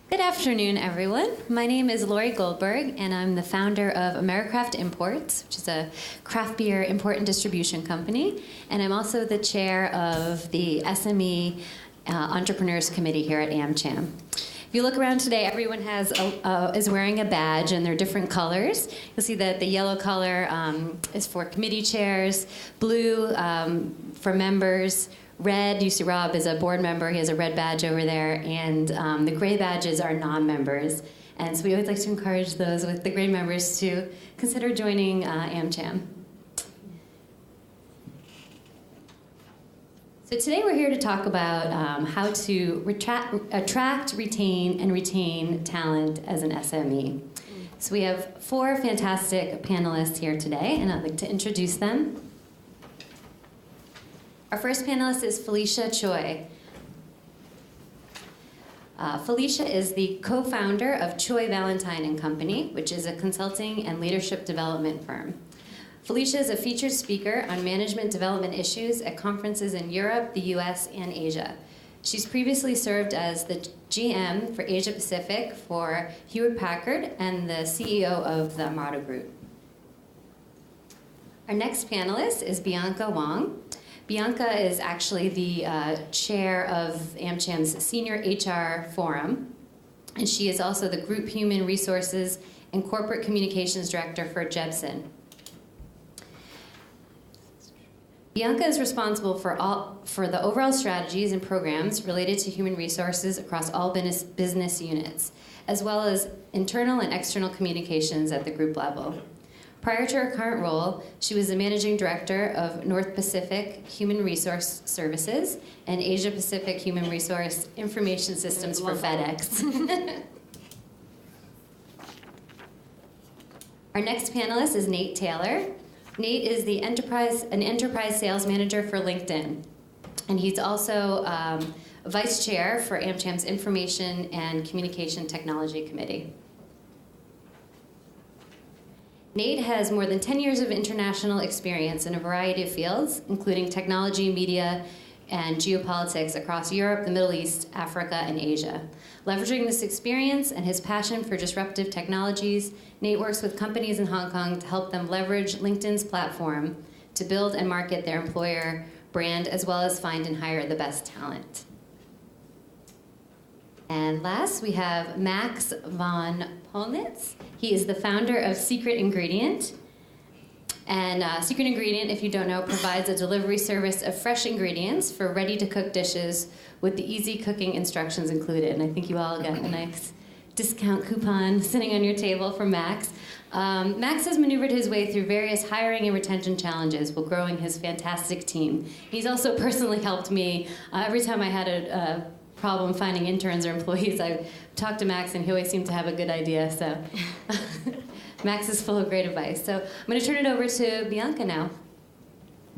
Good afternoon, everyone. My name is Lori Goldberg, and I'm the founder of Americraft Imports, which is a craft beer import and distribution company. And I'm also the chair of the SME Entrepreneurs Committee here at AmCham. If you look around today, everyone is wearing a badge, and they're different colors. You'll see that the yellow color is for committee chairs, blue for members, red, you see Rob is a board member, he has a red badge over there, and the gray badges are non-members. And so we always like to encourage those with the gray members to consider joining AmCham. So today we're here to talk about how to attract, retain, and retain talent as an SME. So we have 4 fantastic panelists here today, and I'd like to introduce them. Our first panelist is Felicia Choi. Felicia is the co-founder of Choi Valentine & Company, which is a consulting and leadership development firm. Felicia is a featured speaker on management development issues at conferences in Europe, the US, and Asia. She's previously served as the GM for Asia Pacific for Hewlett-Packard and the CEO of the Amado Group. Our next panelist is Bianca Wong. Bianca is actually the chair of AmCham's Senior HR Forum, and she is also the Group Human Resources and Corporate Communications Director for Jebsen. Bianca is responsible for the overall strategies and programs related to human resources across all business units, as well as internal and external communications at the group level. Prior to her current role, she was the Managing Director of North Pacific Human Resource Services and Asia Pacific Human Resource Information Systems for FedEx. Our next panelist is Nate Taylor. Nate is an enterprise sales manager for LinkedIn, and he's also vice chair for AmCham's Information and Communication Technology Committee. Nate has more than 10 years of international experience in a variety of fields, including technology, media, and geopolitics across Europe, the Middle East, Africa, and Asia. Leveraging this experience and his passion for disruptive technologies, Nate works with companies in Hong Kong to help them leverage LinkedIn's platform to build and market their employer brand, as well as find and hire the best talent. And last, we have Max von Polnitz. He is the founder of Secret Ingredient. And Secret Ingredient, if you don't know, provides a delivery service of fresh ingredients for ready-to-cook dishes with the easy cooking instructions included. And I think you all got a nice discount coupon sitting on your table from Max. Max has maneuvered his way through various hiring and retention challenges while growing his fantastic team. He's also personally helped me every time I had a problem finding interns or employees. I talked to Max, and he always seemed to have a good idea. So Max is full of great advice. So I'm going to turn it over to Bianca now.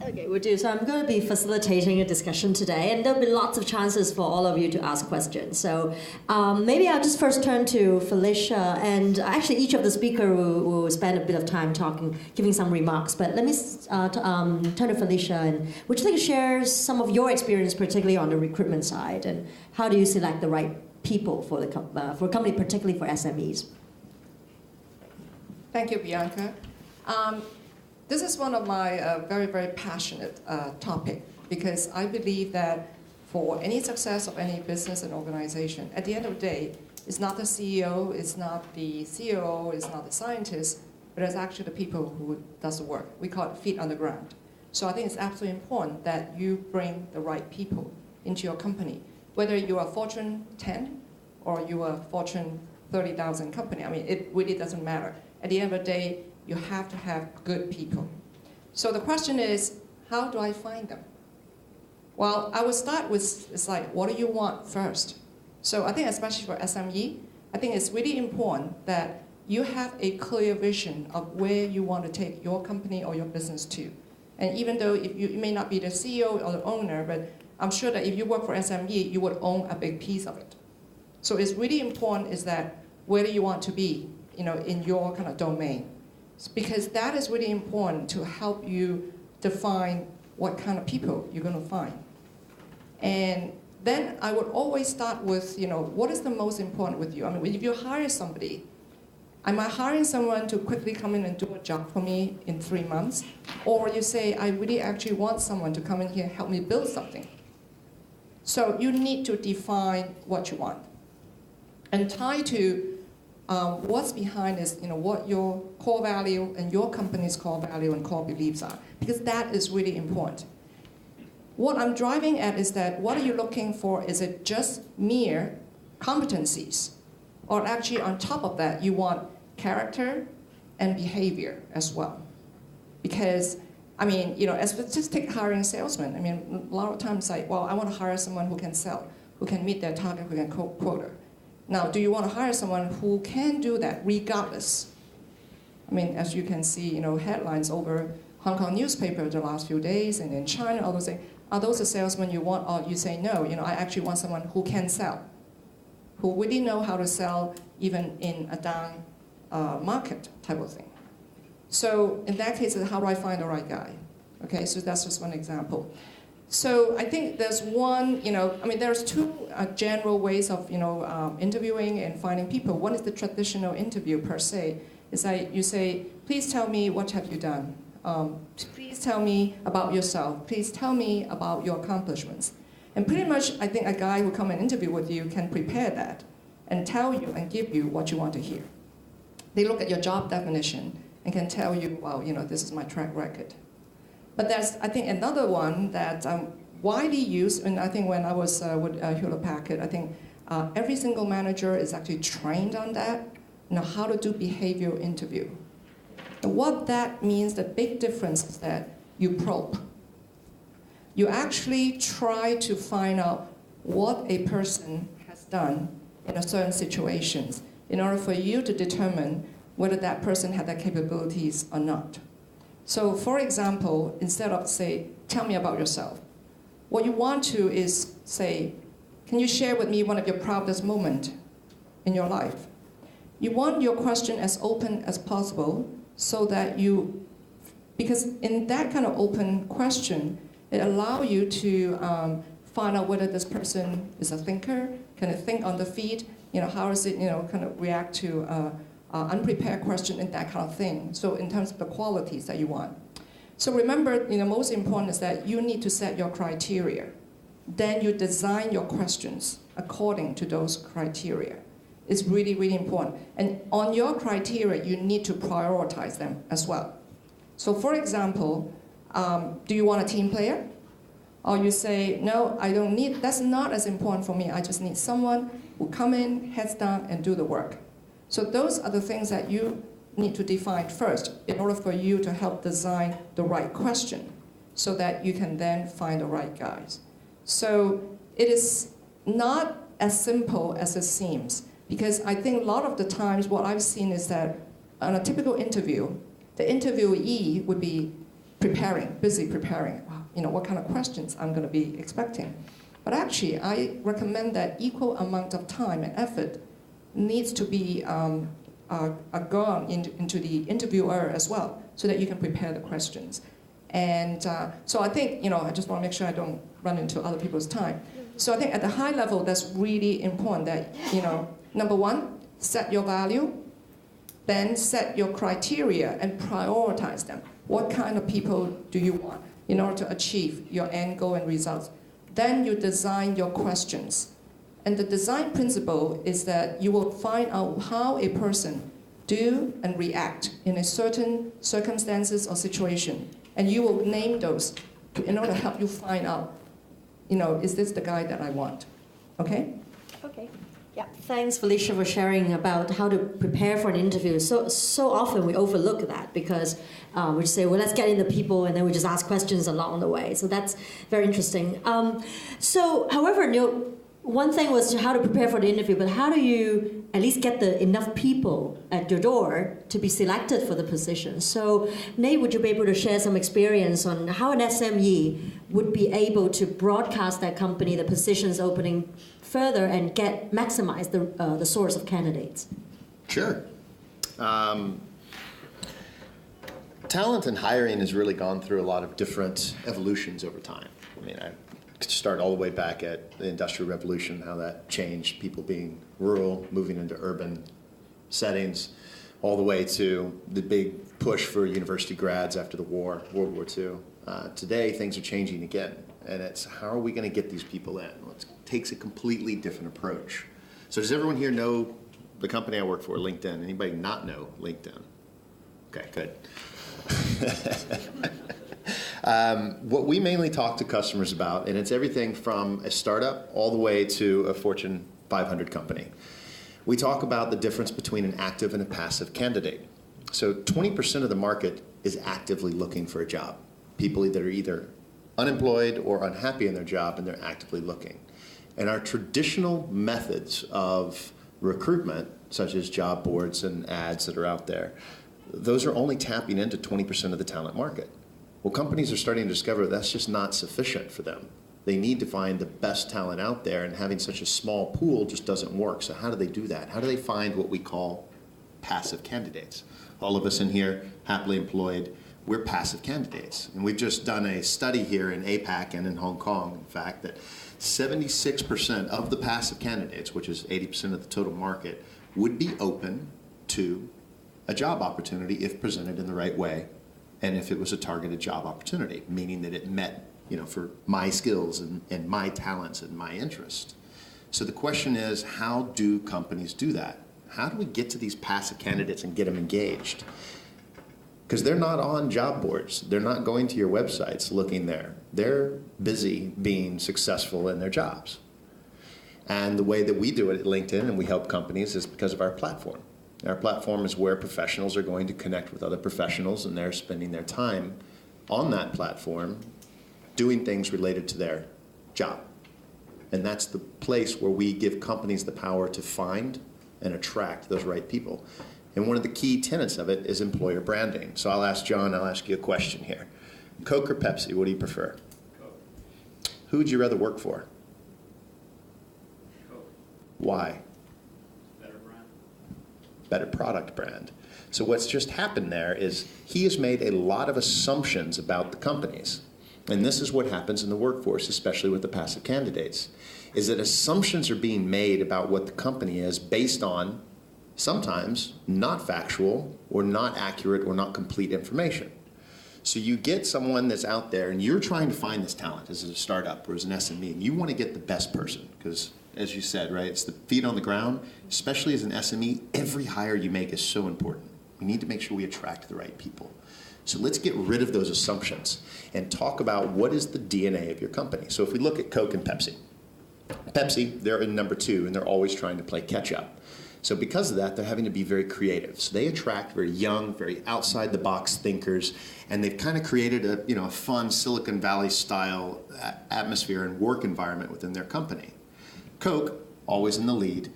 Okay, we'll do. So I'm going to be facilitating a discussion today, and there'll be lots of chances for all of you to ask questions. So maybe I'll just first turn to Felicia, and actually each of the speakers will spend a bit of time talking, giving some remarks. But let me turn to Felicia, and would you like to share some of your experience, particularly on the recruitment side, and how do you select the right people for a company, particularly for SMEs? Thank you, Bianca. This is one of my very, very passionate topic, because I believe that for any success of any business and organization, at the end of the day, it's not the CEO, it's not the COO, it's not the scientist, but it's actually the people who does the work. We call it feet on the ground. So I think it's absolutely important that you bring the right people into your company, whether you are Fortune 10 or you are Fortune 30,000 company. I mean, it really doesn't matter. At the end of the day, you have to have good people. So the question is, how do I find them? Well, I would start with, it's like, what do you want first? So I think especially for SME, I think it's really important that you have a clear vision of where you want to take your company or your business to. And even though if you may not be the CEO or the owner, but I'm sure that if you work for SME, you would own a big piece of it. So it's really important is that where do you want to be, in your kind of domain? Because that is really important to help you define what kind of people you're going to find. And then I would always start with, what is the most important with you? I mean, if you hire somebody, am I hiring someone to quickly come in and do a job for me in 3 months? Or you say, I really actually want someone to come in here and help me build something. So you need to define what you want. And tie to what's behind is, what your core value and your company's core value and core beliefs are. Because that is really important. What I'm driving at is that what are you looking for? Is it just mere competencies? Or actually on top of that, you want character and behavior as well. Because, just take hiring salesmen. I mean, a lot of times I want to hire someone who can sell, who can meet their target, who can quota. Now, do you want to hire someone who can do that regardless? I mean, as you can see, headlines over Hong Kong newspaper the last few days, and in China, all those things. Are those the salesmen you want? Or you say, no, I actually want someone who can sell, who really know how to sell even in a down market type of thing. So in that case, how do I find the right guy? Okay, so that's just one example. So I think there's one, there's two general ways of, interviewing and finding people. One is the traditional interview per se. Is that you say, please tell me what have you done. Please tell me about yourself. Please tell me about your accomplishments. And pretty much, I think a guy who come and interview with you can prepare that and tell you and give you what you want to hear. They look at your job definition and can tell you, well, this is my track record. But there's, I think, another one that widely used, and I think when I was with Hewlett-Packard, I think every single manager is actually trained on that, how to do behavioral interview. And what that means, the big difference is that you probe. You actually try to find out what a person has done in a certain situations in order for you to determine whether that person had the capabilities or not. So for example, instead of say, tell me about yourself, what you want to is say, can you share with me one of your proudest moments in your life? You want your question as open as possible so that because in that kind of open question, it allows you to find out whether this person is a thinker, can it think on the feet, how does it, kind of react to unprepared question and that kind of thing. So in terms of the qualities that you want. So remember, most important is that you need to set your criteria. Then you design your questions according to those criteria. It's really, really important. And on your criteria, you need to prioritize them as well. So for example, do you want a team player? Or you say, no, I don't need, that's not as important for me. I just need someone who come in, heads down, and do the work. So those are the things that you need to define first in order for you to help design the right question so that you can then find the right guys. So it is not as simple as it seems, because I think a lot of the times what I've seen is that on a typical interview, the interviewee would be busy preparing, what kind of questions I'm going to be expecting. But actually, I recommend that equal amount of time and effort needs to be gone into the interviewer as well, so that you can prepare the questions. And so I think, I just want to make sure I don't run into other people's time. So I think at the high level, that's really important that, number one, set your value, then set your criteria and prioritize them. What kind of people do you want in order to achieve your end goal and results? Then you design your questions. And the design principle is that you will find out how a person do and react in a certain circumstances or situation. And you will name those in order to help you find out, is this the guy that I want? Okay? Okay. Yeah. Thanks, Felicia, for sharing about how to prepare for an interview. So often we overlook that because we just say, well, let's get in the people, and then we just ask questions along the way. So that's very interesting. However, one thing was how to prepare for the interview, but how do you at least get enough people at your door to be selected for the position? So, Nate, would you be able to share some experience on how an SME would be able to broadcast that company, the positions opening further, and maximize the source of candidates? Sure. Talent and hiring has really gone through a lot of different evolutions over time. I mean, start all the way back at the Industrial Revolution, how that changed people being rural, moving into urban settings, all the way to the big push for university grads after the war, World War II. Today, things are changing again, and it's how are we going to get these people in? Well, it takes a completely different approach. So does everyone here know the company I work for, LinkedIn? Anybody not know LinkedIn? Okay, good. What we mainly talk to customers about, and it's everything from a startup all the way to a Fortune 500 company. We talk about the difference between an active and a passive candidate. So 20% of the market is actively looking for a job. People that are either unemployed or unhappy in their job, and they're actively looking. And our traditional methods of recruitment, such as job boards and ads that are out there, those are only tapping into 20% of the talent market. Well, companies are starting to discover that's just not sufficient for them. They need to find the best talent out there, and having such a small pool just doesn't work. So how do they do that? How do they find what we call passive candidates? All of us in here, happily employed, we're passive candidates. And we've just done a study here in APAC and in Hong Kong, in fact, that 76% of the passive candidates, which is 80% of the total market, would be open to a job opportunity if presented in the right way, and if it was a targeted job opportunity, meaning that it met, for my skills and my talents and my interest. So the question is, how do companies do that? How do we get to these passive candidates and get them engaged? Because they're not on job boards. They're not going to your websites looking there. They're busy being successful in their jobs. And the way that we do it at LinkedIn and we help companies is because of our platform. Our platform is where professionals are going to connect with other professionals, and they're spending their time on that platform doing things related to their job. And that's the place where we give companies the power to find and attract those right people. And one of the key tenets of it is employer branding. So I'll ask John, I'll ask you a question here. Coke or Pepsi, what do you prefer? Coke. Who would you rather work for? Coke. Why? Better brand. Better product brand. So what's just happened there is he has made a lot of assumptions about the companies. And this is what happens in the workforce, especially with the passive candidates, is that assumptions are being made about what the company is based on sometimes not factual or not accurate or not complete information. So you get someone that's out there and you're trying to find this talent as a startup or as an SME, and you want to get the best person because, as you said, right, it's the feet on the ground, especially as an SME, every hire you make is so important. We need to make sure we attract the right people. So let's get rid of those assumptions and talk about what is the DNA of your company. So if we look at Coke and Pepsi. Pepsi, they're in number 2, and they're always trying to play catch up. So because of that, they're having to be very creative. So they attract very young, very outside-the-box thinkers, and they've kind of created a fun Silicon Valley-style atmosphere and work environment within their company. Coke, always in the lead,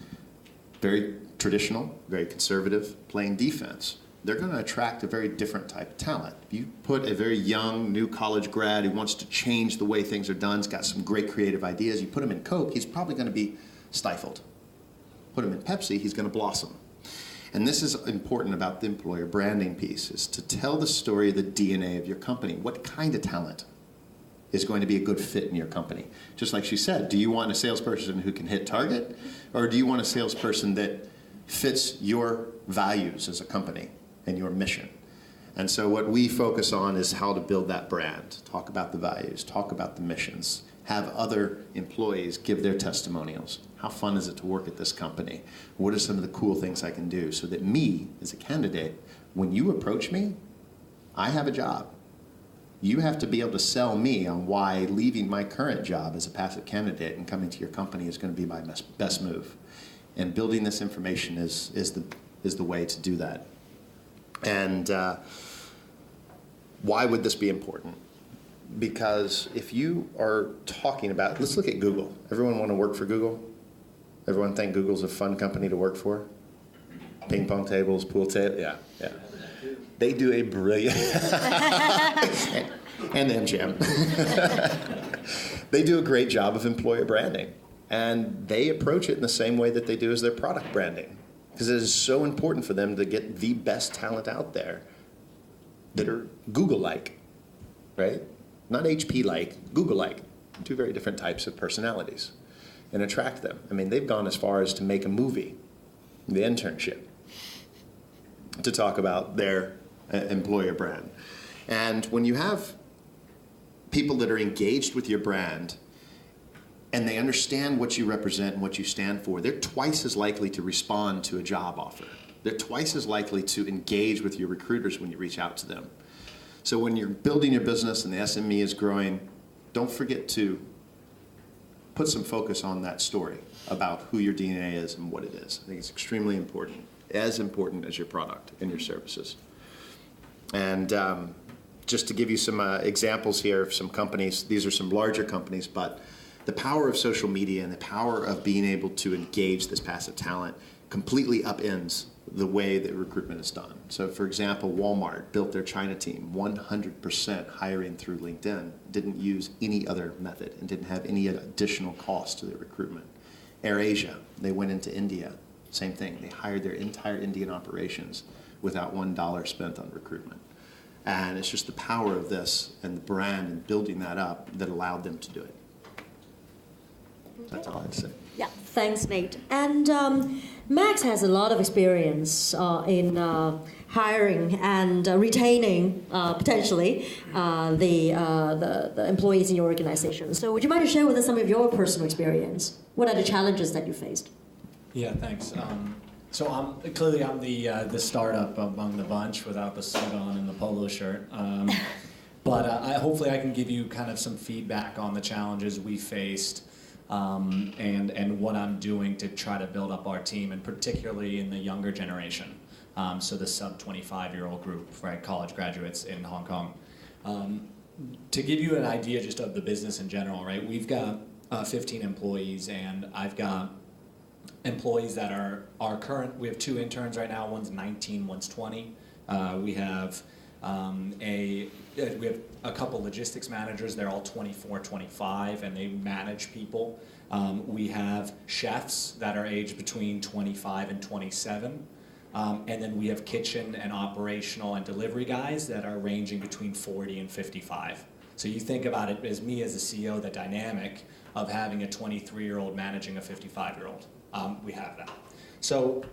very traditional, very conservative, playing defense. They're going to attract a very different type of talent. If you put a very young, new college grad who wants to change the way things are done, has got some great creative ideas, you put him in Coke, he's probably going to be stifled. Put him in Pepsi, he's going to blossom. And this is important about the employer branding piece, is to tell the story of the DNA of your company. What kind of talent is going to be a good fit in your company? Just like she said, do you want a salesperson who can hit target, or do you want a salesperson that fits your values as a company and your mission? And so what we focus on is how to build that brand, talk about the values, talk about the missions, have other employees give their testimonials. How fun is it to work at this company? What are some of the cool things I can do so that me, as a candidate, when you approach me, I have a job. You have to be able to sell me on why leaving my current job as a passive candidate and coming to your company is going to be my best move. And building this information is the way to do that. And why would this be important? Because if you are talking about, let's look at Google. Everyone want to work for Google? Everyone think Google's a fun company to work for? Ping pong tables, pool table, yeah. They do a brilliant, and AmCham. They do a great job of employer branding. And they approach it in the same way that they do as their product branding. Because it is so important for them to get the best talent out there that are Google-like, right? Not HP-like, Google-like. two very different types of personalities, and attract them. I mean, they've gone as far as to make a movie, The Internship, to talk about their employer brand. And when you have people that are engaged with your brand and they understand what you represent and what you stand for, they're twice as likely to respond to a job offer. They're twice as likely to engage with your recruiters when you reach out to them. So when you're building your business and the SME is growing, don't forget to put some focus on that story about who your DNA is and what it is. I think it's extremely important, as important as your product and your services. And just to give you some examples here of some companies, these are some larger companies, but the power of social media and the power of being able to engage this passive talent completely upends the way that recruitment is done. So for example, Walmart built their China team 100% hiring through LinkedIn, didn't use any other method and didn't have any additional cost to their recruitment. AirAsia, they went into India, same thing. They hired their entire Indian operations without $1 spent on recruitment. And it's just the power of this and the brand and building that up that allowed them to do it. That's all I'd say. Yeah, thanks, Nate. And Max has a lot of experience in hiring and retaining, potentially, the employees in your organization. So would you mind to share with us some of your personal experience? What are the challenges that you faced? Yeah, thanks. So I'm the startup among the bunch without the suit on and the polo shirt. But hopefully I can give you kind of some feedback on the challenges we faced and what I'm doing to try to build up our team, and particularly in the younger generation. So the sub 25-year-old group, right, college graduates in Hong Kong. To give you an idea just of the business in general, right, we've got 15 employees, and I've got employees that are current. We have 2 interns right now. One's 19, one's 20. We have a couple logistics managers. They're all 24, 25, and they manage people. We have chefs that are aged between 25 and 27. And then we have kitchen and operational and delivery guys that are ranging between 40 and 55. So you think about it as me as a CEO, the dynamic of having a 23-year-old managing a 55-year-old. We have that. So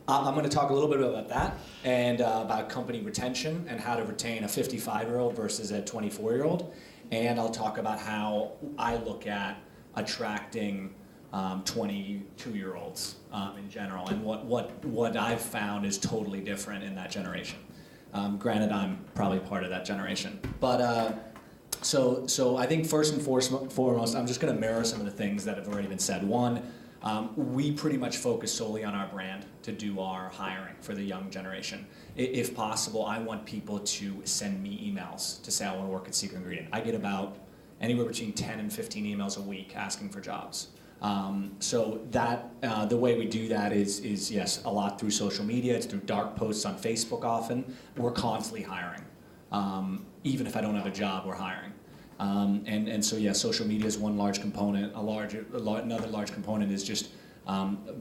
I'm going to talk a little bit about that and about company retention and how to retain a 55-year-old versus a 24-year-old. And I'll talk about how I look at attracting 22-year-olds in general, and what I've found is totally different in that generation. Granted, I'm probably part of that generation. But so I think first and foremost, I'm just going to mirror some of the things that have already been said. One, we pretty much focus solely on our brand to do our hiring for the young generation. If possible, I want people to send me emails to say I want to work at Secret Ingredient. I get about anywhere between 10 and 15 emails a week asking for jobs. So that the way we do that is yes, a lot through social media. It's through dark posts on Facebook often. We're constantly hiring. Even if I don't have a job, we're hiring. And so yeah, social media is one large component. Another large component is just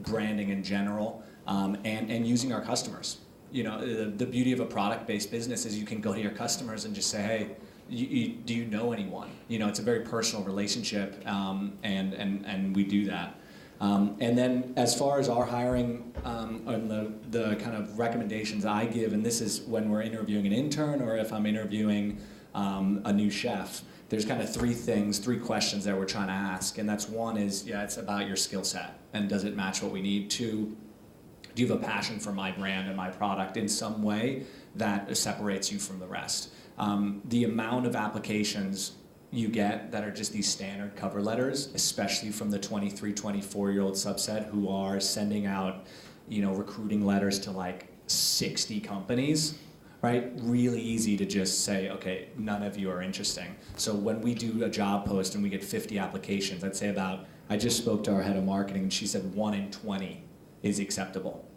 branding in general, and using our customers. You know, the beauty of a product-based business is you can go to your customers and just say, hey, do you know anyone? You know, it's a very personal relationship, and we do that. And then as far as our hiring and the kind of recommendations I give, and this is when we're interviewing an intern or if I'm interviewing a new chef, there's kind of 3 questions that we're trying to ask. And that's one is, yeah, it's about your skill set and does it match what we need? 2, do you have a passion for my brand and my product in some way that separates you from the rest? The amount of applications you get that are just these standard cover letters, especially from the 23, 24-year-old subset who are sending out, you know, recruiting letters to like 60 companies, right? Really easy to just say, okay, none of you are interesting. So when we do a job post and we get 50 applications, I'd say I just spoke to our head of marketing and she said 1 in 20 is acceptable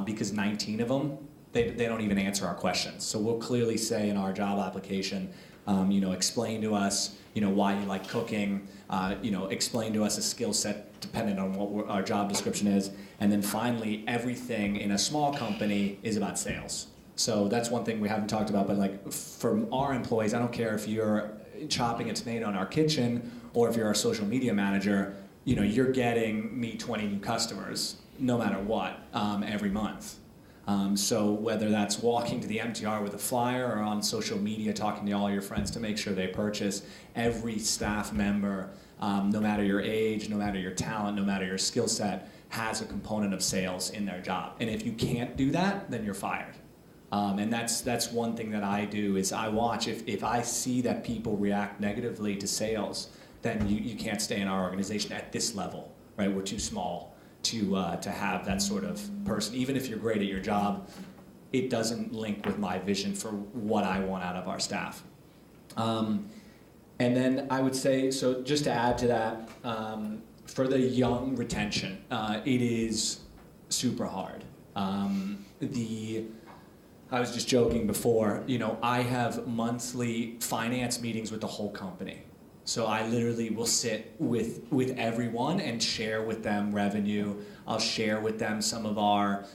because 19 of them, they don't even answer our questions. So we'll clearly say in our job application, you know, explain to us, you know, why you like cooking, you know, explain to us a skill set dependent on what our job description is. And then finally, everything in a small company is about sales. So that's one thing we haven't talked about, but like from our employees, I don't care if you're chopping a tomato in our kitchen Or if you're a social media manager, you're getting me 20 new customers no matter what every month. So whether that's walking to the MTR with a flyer or on social media talking to all your friends to make sure they purchase, every staff member, no matter your age, no matter your talent, no matter your skill set, has a component of sales in their job. And if you can't do that, then you're fired. And that's one thing that I do is I watch. If I see that people react negatively to sales, then you can't stay in our organization at this level, right? We're too small to have that sort of person. Even if you're great at your job, it doesn't link with my vision for what I want out of our staff. And then I would say, so just to add to that, for the young retention, it is super hard. I was just joking before, I have monthly finance meetings with the whole company. So I literally will sit with everyone and share with them revenue. I'll share with them some of our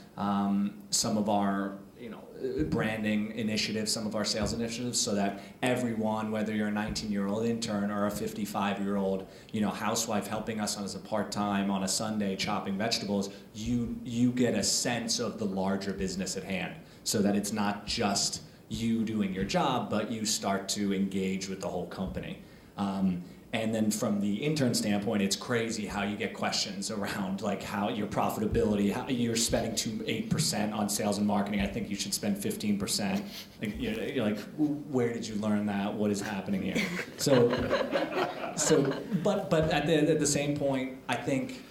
branding initiatives, some of our sales initiatives, so that everyone, whether you're a 19-year-old intern or a 55-year-old, housewife helping us as a part-time on a Sunday chopping vegetables, you get a sense of the larger business at hand, so that it's not just you doing your job, but you start to engage with the whole company. And then from the intern standpoint, it's crazy how you get questions around like how your profitability, how you're spending 8% on sales and marketing. I think you should spend 15%. Like, you're like, where did you learn that? What is happening here? But at the same point, I think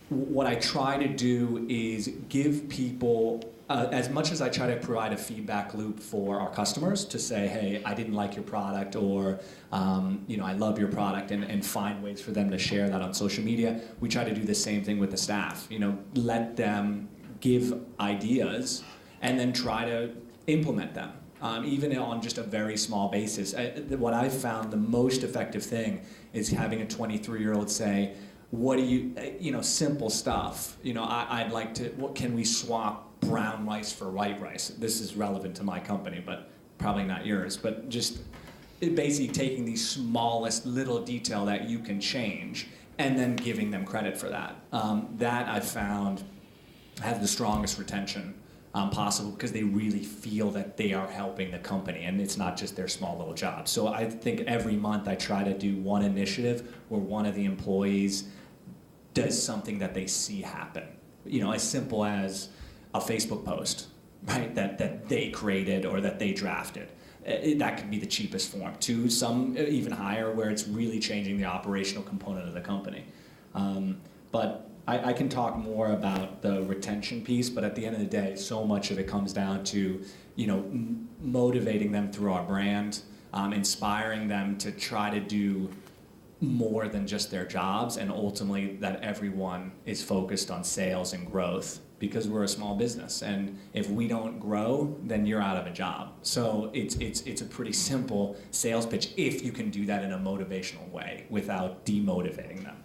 what I try to do is give people, as much as I try to provide a feedback loop for our customers to say, hey, I didn't like your product, or I love your product, and find ways for them to share that on social media, we try to do the same thing with the staff. Let them give ideas and then try to implement them, even on just a very small basis. What I've found the most effective thing is having a 23-year-old say, what do you, simple stuff. I'd like to, what can we swap brown rice for white rice? This is relevant to my company, but probably not yours. But just basically taking the smallest little detail that you can change and then giving them credit for that. That I've found has the strongest retention possible, because they really feel that they are helping the company and it's not just their small little job. So I think every month I try to do one initiative where one of the employees does something that they see happen. As simple as a Facebook post, right, that they created or that they drafted. That could be the cheapest form, to some even higher, where it's really changing the operational component of the company. But I can talk more about the retention piece, but at the end of the day, so much of it comes down to motivating them through our brand, inspiring them to try to do more than just their jobs, and ultimately that everyone is focused on sales and growth, because we're a small business, and if we don't grow, then you're out of a job. So it's a pretty simple sales pitch if you can do that in a motivational way without demotivating them.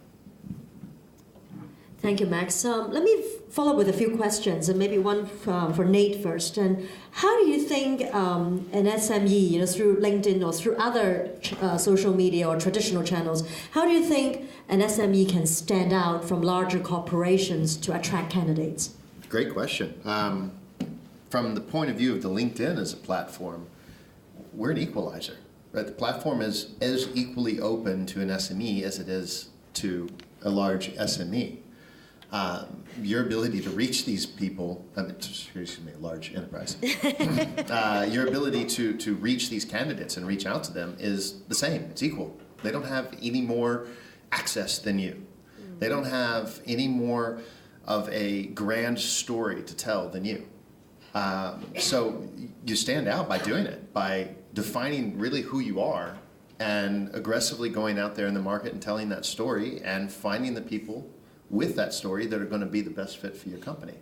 Thank you, Max. Let me follow up with a few questions, and maybe one for Nate first. And how do you think an SME, through LinkedIn or through other social media or traditional channels, how do you think an SME can stand out from larger corporations to attract candidates? Great question. From the point of view of the LinkedIn as a platform, we're an equalizer. Right? The platform is as equally open to an SME as it is to a large SME. Your ability to reach these people, large enterprise, your ability to reach these candidates and reach out to them is the same. It's equal. They don't have any more access than you. They don't have any more of a grand story to tell than you. So you stand out by doing it, by defining really who you are and aggressively going out there in the market and telling that story and finding the people with that story that are going to be the best fit for your company.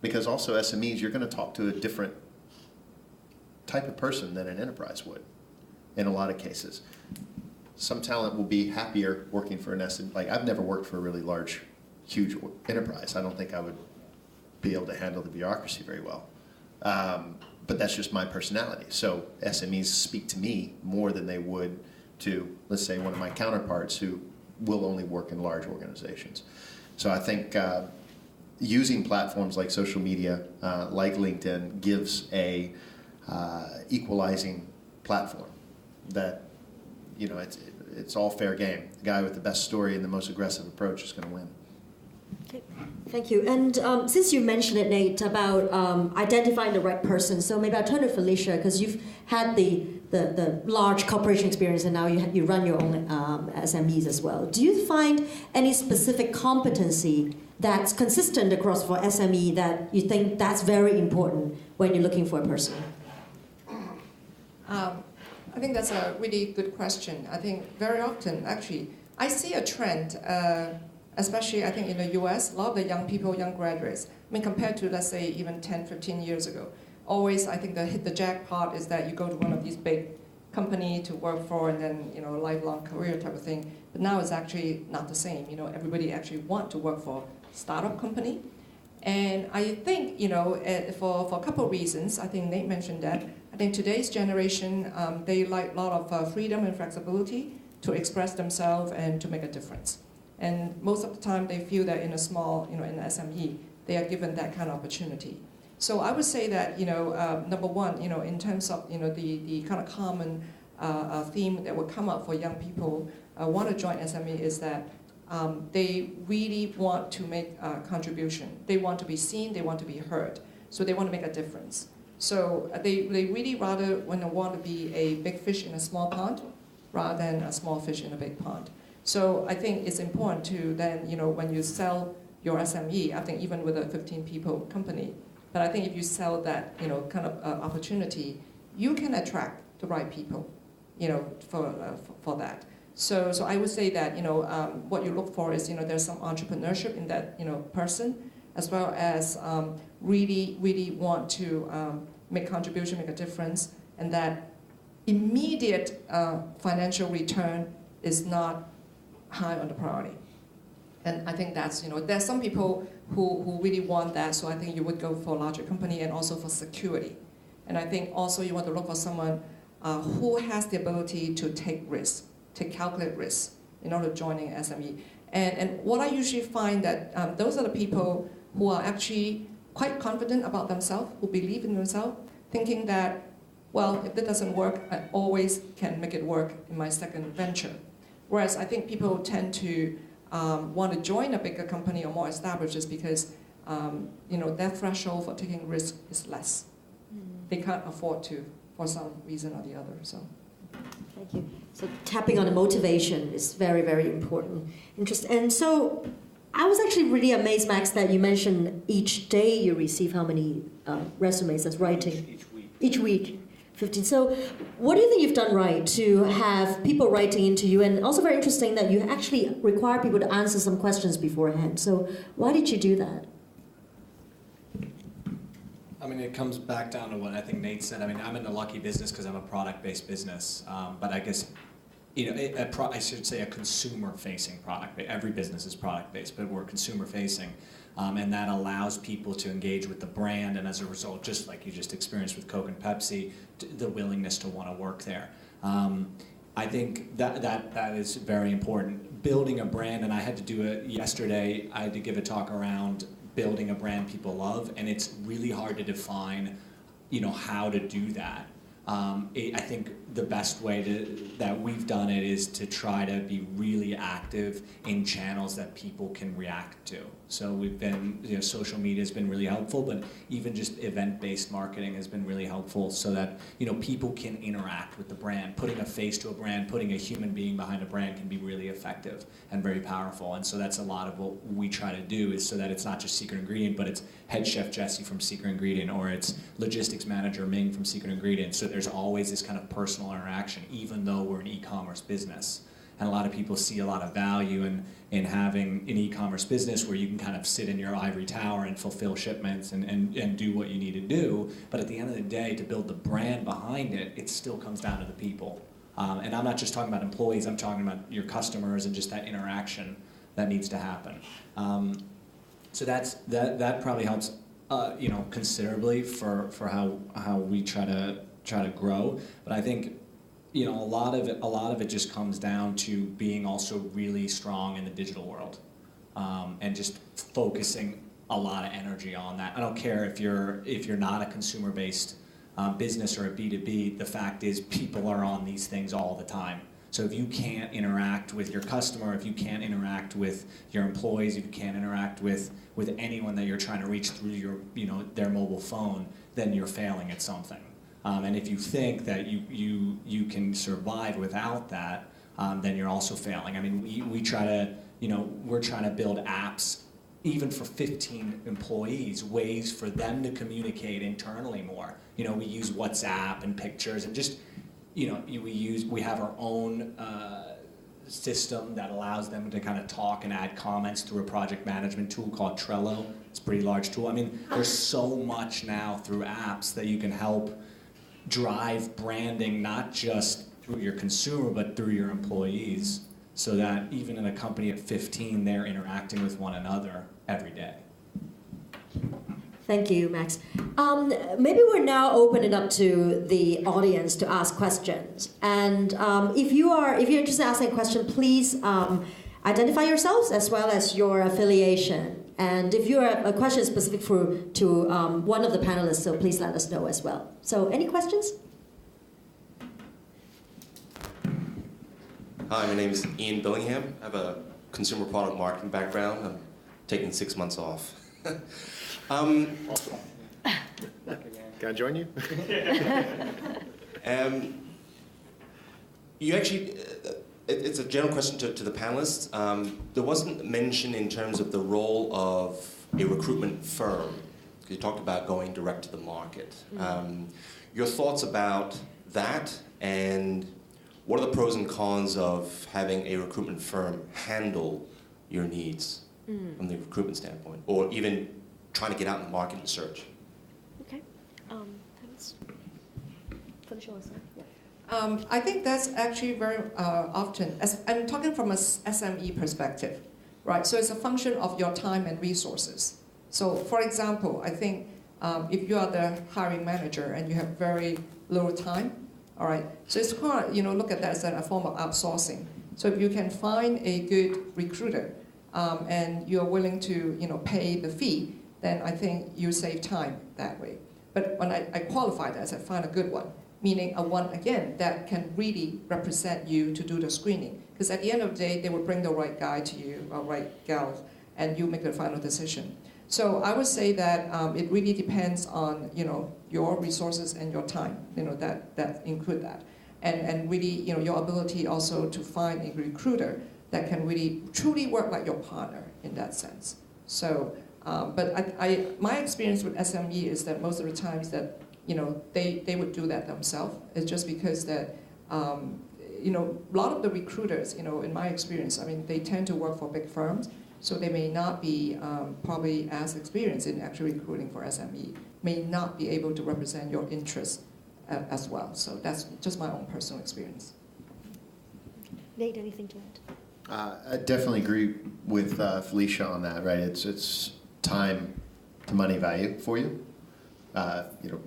Because also SMEs, you're going to talk to a different type of person than an enterprise would in a lot of cases. Some talent will be happier working for an SME. Like, I've never worked for a really large, huge enterprise. I don't think I would be able to handle the bureaucracy very well. But that's just my personality. So SMEs speak to me more than they would to, let's say, one of my counterparts who will only work in large organizations. So I think using platforms like social media, like LinkedIn, gives a equalizing platform that, you know, it's all fair game. The guy with the best story and the most aggressive approach is going to win. Okay, thank you. And since you mentioned it, Nate, about identifying the right person, so maybe I'll turn to Felicia, because you've had the large corporation experience, and now you run your own SMEs as well. Do you find any specific competency that's consistent across for SME that you think that's very important when you're looking for a person? I think that's a really good question. I think very often, actually, I see a trend, especially I think in the US, a lot of the young people, young graduates, I mean, compared to, let's say, even 10, 15 years ago, always I think the hit the jackpot is that you go to one of these big company to work for and then, you know, a lifelong career type of thing. But now it's actually not the same. You know, everybody actually want to work for a startup company. And I think, you know, for a couple of reasons, I think Nate mentioned that. I think today's generation, they like a lot of freedom and flexibility to express themselves and to make a difference. And most of the time, they feel that in a small, you know, in an SME, they are given that kind of opportunity. So I would say that, you know, number one, you know, in terms of, you know, the kind of common theme that would come up for young people want to join SME is that they really want to make a contribution. They want to be seen, they want to be heard. So they want to make a difference. So they really rather want to be a big fish in a small pond rather than a small fish in a big pond. So I think it's important to then, you know, when you sell your SME, I think even with a 15 people company, but I think if you sell that, you know, kind of opportunity, you can attract the right people, you know, for that. So I would say that, you know, what you look for is, you know, there's some entrepreneurship in that, you know, person, as well as really want to make contribution, make a difference, and that immediate financial return is not high on the priority. And I think that's, you know, there's some people who really want that, so I think you would go for a larger company and also for security. And I think also you want to look for someone who has the ability to take risks, to calculate risks in order to join an SME. And what I usually find that those are the people who are actually quite confident about themselves, who believe in themselves, thinking that, well, if that doesn't work, I always can make it work in my second venture. Whereas I think people tend to want to join a bigger company or more established is because you know, their threshold for taking risk is less. They can't afford to for some reason or the other. So. Thank you. So tapping on the motivation is very, very important. Interesting. And so I was actually really amazed, Max, that you mentioned each day you receive how many resumes as writing? Each week. 15. So what do you think you've done right to have people writing into you? And also very interesting that you actually require people to answer some questions beforehand. So why did you do that? I mean, it comes back down to what I think Nate said. I mean, I'm in the lucky business because I'm a product-based business. But I guess, you know, I should say a consumer-facing product. Every business is product-based, but we're consumer-facing. And that allows people to engage with the brand, and as a result, just like you just experienced with Coke and Pepsi, the willingness to want to work there. I think that is very important. Building a brand, and I had to do it yesterday, I had to give a talk around building a brand people love, and it's really hard to define, you know, how to do that. I think the best way that we've done it is to try to be really active in channels that people can react to. So we've been, you know, social media has been really helpful, but even just event-based marketing has been really helpful so that, you know, people can interact with the brand. Putting a face to a brand, putting a human being behind a brand can be really effective and very powerful. And so that's a lot of what we try to do, is so that it's not just Secret Ingredient, but it's head chef Jesse from Secret Ingredient, or it's logistics manager Ming from Secret Ingredient. So there's always this kind of personal interaction, even though we're an e-commerce business. And a lot of people see a lot of value in having an e-commerce business where you can kind of sit in your ivory tower and fulfill shipments and do what you need to do. But at the end of the day, to build the brand behind it, it still comes down to the people. And I'm not just talking about employees, I'm talking about your customers and just that interaction that needs to happen. So that probably helps you know, considerably for how we try to grow. But I think a lot of it just comes down to being also really strong in the digital world, and just focusing a lot of energy on that. I don't care if you're not a consumer-based business or a B2B. The fact is, people are on these things all the time. So if you can't interact with your customer, if you can't interact with your employees, if you can't interact with anyone that you're trying to reach through their mobile phone, then you're failing at something. And if you think that you can survive without that, then you're also failing. I mean, we're trying to build apps even for 15 employees, ways for them to communicate internally more. We use WhatsApp and pictures and just, we have our own system that allows them to kind of talk and add comments through a project management tool called Trello. It's a pretty large tool. I mean, there's so much now through apps that you can help drive branding, not just through your consumer, but through your employees, so that even in a company of 15, they're interacting with one another every day. Thank you, Max. Maybe we're now opening up to the audience to ask questions. And if you're interested in asking a question, please identify yourselves as well as your affiliation. And if you have a question specific to one of the panelists, so please let us know as well. So, any questions? Hi, my name is Ian Billingham. I have a consumer product marketing background. I'm taking 6 months off. Awesome. Can I join you? You actually, it's a general question to the panelists. There wasn't mention in terms of the role of a recruitment firm. You talked about going direct to the market. Your thoughts about that, and what are the pros and cons of having a recruitment firm handle your needs from the recruitment standpoint, or even trying to get out in the market and search? Okay. Thanks. Felicia, yeah. I think that's actually very often, I'm talking from a SME perspective, right? So it's a function of your time and resources. So for example, I think if you are the hiring manager and you have very little time, all right, so it's kind of, look at that as a form of outsourcing. So if you can find a good recruiter and you're willing to, pay the fee, then I think you save time that way. But when I qualify that as I find a good one, meaning a one, again, that can really represent you to do the screening. Because at the end of the day, they will bring the right guy to you, or right gal, and you make the final decision. So I would say that it really depends on, your resources and your time, that include that. And really, your ability also to find a recruiter that can really truly work like your partner in that sense. So, but my experience with SME is that most of the times that, they would do that themselves. It's just because that, a lot of the recruiters, in my experience, I mean, they tend to work for big firms, so they may not be probably as experienced in actually recruiting for SME, may not be able to represent your interests as well. So that's just my own personal experience. Nate, anything to add? I definitely agree with Felicia on that, right? It's time to money value for you.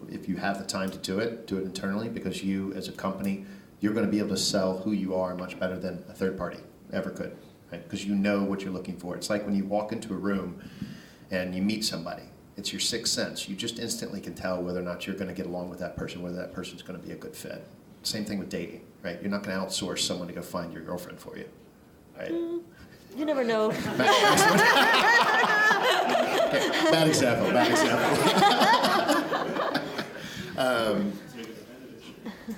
If you have the time to do it internally, because you, as a company, you're going to be able to sell who you are much better than a third party ever could, right? Because you know what you're looking for. It's like when you walk into a room and you meet somebody. It's your sixth sense. You just instantly can tell whether or not you're going to get along with that person, whether that person's going to be a good fit. Same thing with dating, right? You're not going to outsource someone to go find your girlfriend for you, right? You never know. Bad example.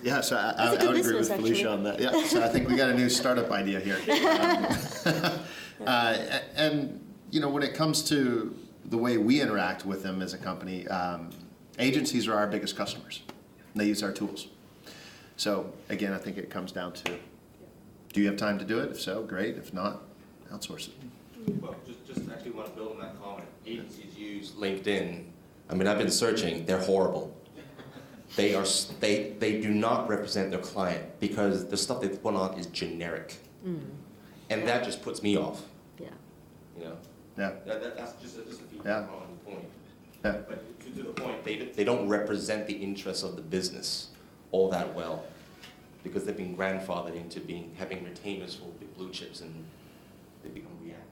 Yeah, so I would agree with Felicia on that. Yeah, so I think we got a new startup idea here. And when it comes to the way we interact with them as a company, agencies are our biggest customers. They use our tools. So again, I think it comes down to, do you have time to do it? If so, great. If not, outsource it. Well, just actually want to build on that comment. Agencies use LinkedIn. I mean, I've been searching. They're horrible. They do not represent their client because the stuff they put on is generic, and that just puts me off. Yeah. Yeah. That's just a feedback Yeah. on the point. Yeah. But to the point, they don't represent the interests of the business all that well. because they've been grandfathered into having retainers for big blue chips, and they become reactive.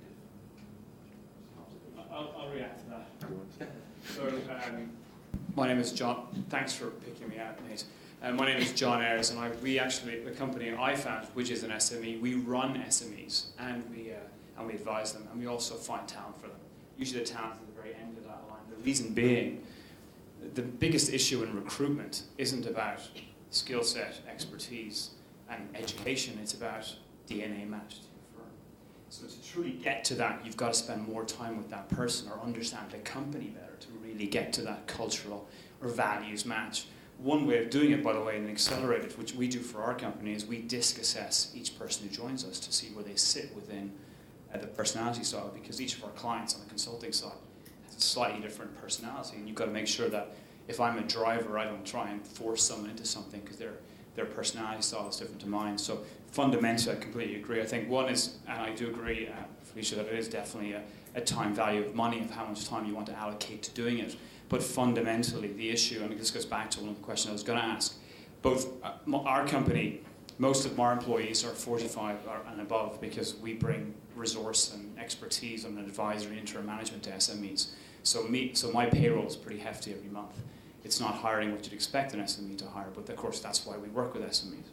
I'll react to that. So, my name is John. Thanks for picking me out, Nate. My name is John Ayres, and we actually, the company I founded, which is an SME, we run SMEs, and we advise them, and we also find talent for them. Usually the talent is at the very end of that line. The reason being, the biggest issue in recruitment isn't about skill set, expertise, and education. It's about DNA match to your firm. So to truly get to that, you've got to spend more time with that person or understand the company better to really get to that cultural or values match. One way of doing it, by the way, in Accelerated, which we do for our company, is we disc assess each person who joins us to see where they sit within the personality style, because each of our clients on the consulting side has a slightly different personality, and you've got to make sure that if I'm a driver, I don't try and force someone into something because their personality style is different to mine. So fundamentally, I completely agree. I think one is, and I do agree, Felicia, that it is definitely a time value of money, of how much time you want to allocate to doing it. But fundamentally, the issue, and this goes back to one of the questions I was going to ask, both our company, most of our employees are 45 and above because we bring resource and expertise on advisory interim management to SMEs. So my payroll is pretty hefty every month. It's not hiring what you'd expect an SME to hire, but of course that's why we work with SMEs.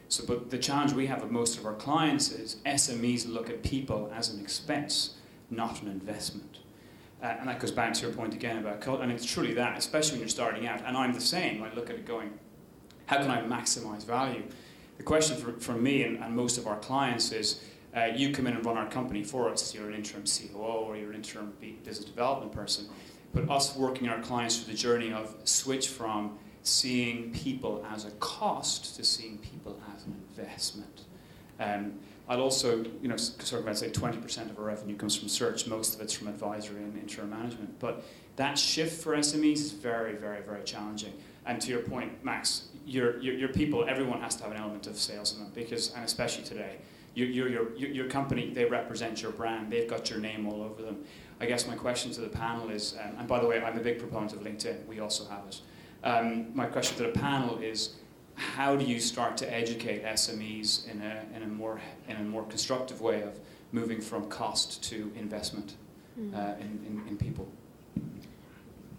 So, but the challenge we have with most of our clients is SMEs look at people as an expense, not an investment. And that goes back to your point again about culture, and it's truly that, especially when you're starting out. And I'm the same. I look at it going, how can I maximize value? The question for me and most of our clients is, you come in and run our company for us. You're an interim COO or you're an interim business development person. But us working our clients through the journey of switch from seeing people as a cost to seeing people as an investment. I'll also, sort of, I'd say 20% of our revenue comes from search. Most of it's from advisory and interim management. But that shift for SMEs is very, very, very challenging. And to your point, Max, your people, everyone has to have an element of sales in them because, and especially today, your company, they represent your brand. They've got your name all over them. I guess my question to the panel is, and by the way, I'm a big proponent of LinkedIn. We also have it. My question to the panel is, how do you start to educate SMEs in a more constructive way of moving from cost to investment in people?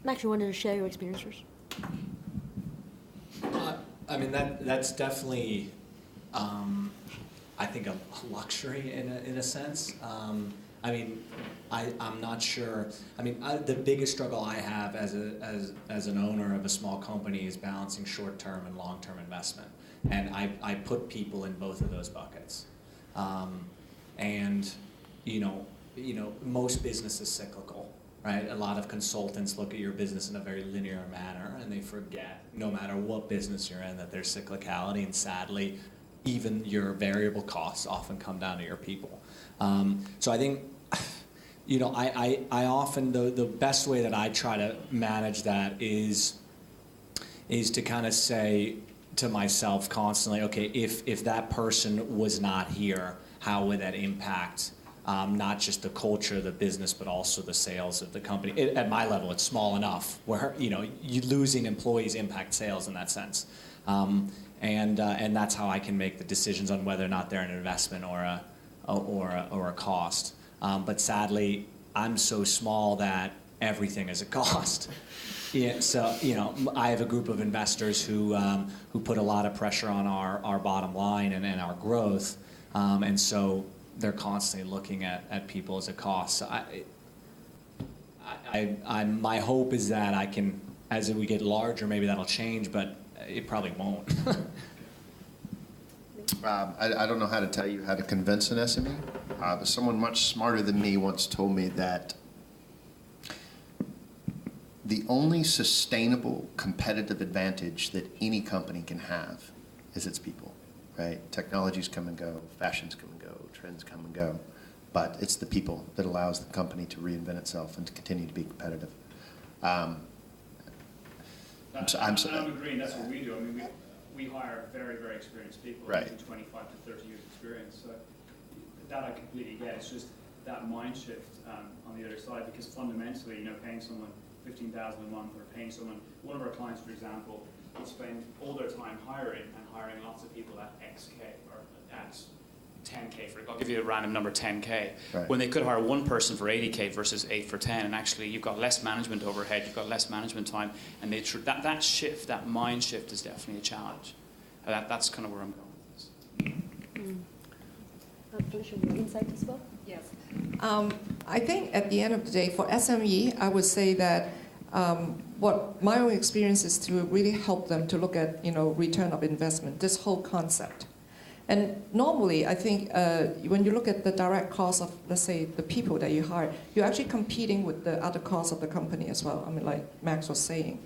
Max, you wanted to share your experiences? I mean that's definitely, I think, a luxury in a sense. I mean, I'm not sure. I mean, the biggest struggle I have as an owner of a small company is balancing short-term and long-term investment, and I put people in both of those buckets. And most business is cyclical, right? A lot of consultants look at your business in a very linear manner, and they forget, no matter what business you're in, that there's cyclicality, and sadly, even your variable costs often come down to your people. So I think, I often, the best way that I try to manage that is to kind of say to myself constantly, okay, if that person was not here, how would that impact not just the culture of the business, but also the sales of the company? At my level, it's small enough where, you losing employees impact sales in that sense. And that's how I can make the decisions on whether or not they're an investment or a cost. But sadly, I'm so small that everything is a cost. Yeah, so I have a group of investors who put a lot of pressure on our bottom line and our growth, and so they're constantly looking at people as a cost. So my hope is that I can, as we get larger, maybe that'll change, but it probably won't. I don't know how to tell you how to convince an SME, but someone much smarter than me once told me that the only sustainable competitive advantage that any company can have is its people, right? Technologies come and go, fashions come and go, trends come and go, but it's the people that allows the company to reinvent itself and to continue to be competitive. I'm agreeing. That's what we do. I mean, we hire very, very experienced people, right, 25 to 30 years experience. So that I completely get. It's just that mind shift on the other side, because fundamentally, paying someone $15,000 a month or paying someone, one of our clients, for example, spend all their time hiring lots of people at XK or at 10K. I'll give you a random number, 10K. Right. When they could hire one person for 80K versus 8 for 10, and actually you've got less management overhead, you've got less management time, and that shift, that mind shift, is definitely a challenge. That's kind of where I'm going with this. Felicia, your insight as well? Yes. I think at the end of the day, for SME, I would say that what my own experience is to really help them to look at, return of investment, this whole concept. And normally, I think when you look at the direct cost of, let's say, the people that you hire, you're actually competing with the other costs of the company as well. I mean, like Max was saying.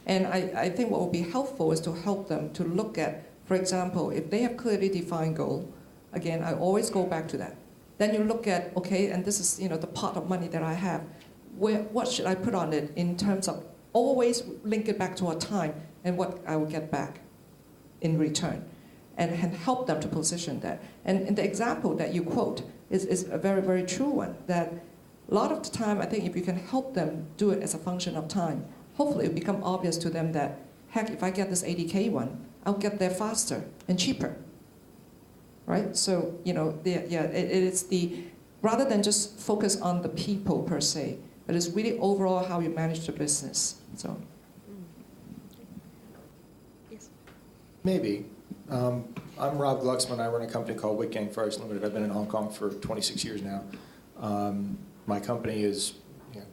And I think what would be helpful is to help them to look at, for example, if they have clearly defined goal, again, I always go back to that. Then you look at, okay, and this is, the pot of money that I have. What should I put on it in terms of always link it back to a time and what I will get back in return, and help them to position that. And the example that you quote is a very, very true one, that a lot of the time, I think if you can help them do it as a function of time, hopefully it will become obvious to them that, heck, if I get this 80K one, I'll get there faster and cheaper, right? So, it's rather than just focus on the people per se, but it's really overall how you manage the business. So, yes. Maybe. I'm Rob Glucksmann. I run a company called Whitgang Fires Limited. I've been in Hong Kong for 26 years now. My company is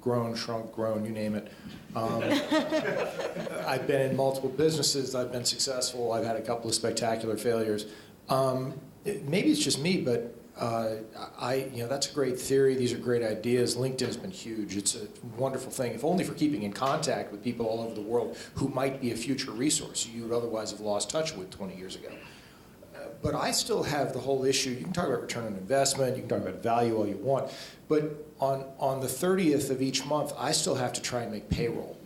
grown, shrunk, grown, you name it. I've been in multiple businesses. I've been successful. I've had a couple of spectacular failures. Maybe it's just me, but that's a great theory. These are great ideas. LinkedIn has been huge. It's a wonderful thing, if only for keeping in contact with people all over the world who might be a future resource you would otherwise have lost touch with 20 years ago. But I still have the whole issue. You can talk about return on investment. You can talk about value all you want. But on the 30th of each month, I still have to try and make payroll.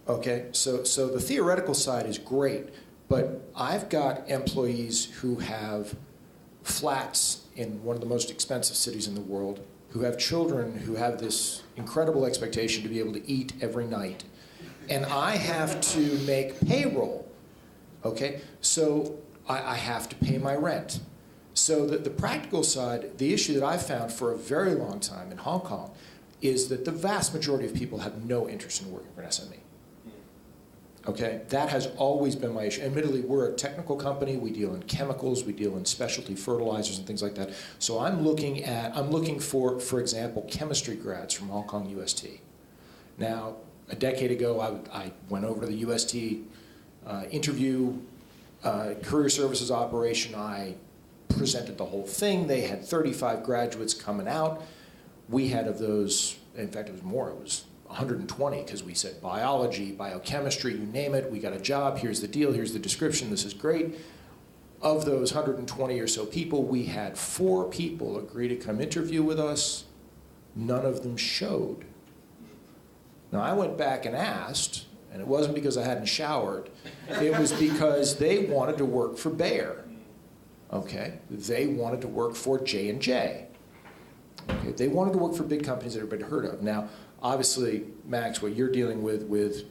Okay? So the theoretical side is great. But I've got employees who have flats in one of the most expensive cities in the world, who have children who have this incredible expectation to be able to eat every night. And I have to make payroll, okay? So I have to pay my rent. So the practical side, the issue that I've found for a very long time in Hong Kong is that the vast majority of people have no interest in working for an SME. Okay, that has always been my issue. Admittedly, we're a technical company. We deal in chemicals. We deal in specialty fertilizers and things like that. So I'm looking for example, chemistry grads from Hong Kong UST. Now, a decade ago, I went over to the UST interview, career services operation. I presented the whole thing. They had 35 graduates coming out. We had of those, in fact, it was more. It was 120, because we said biology, biochemistry, you name it, we got a job, here's the deal, here's the description, this is great. Of those 120 or so people, we had 4 people agree to come interview with us. None of them showed. Now, I went back and asked, and it wasn't because I hadn't showered, it was because they wanted to work for Bayer. Okay, they wanted to work for J&J. Okay, they wanted to work for big companies that everybody heard of. Now, obviously, Max, what you're dealing with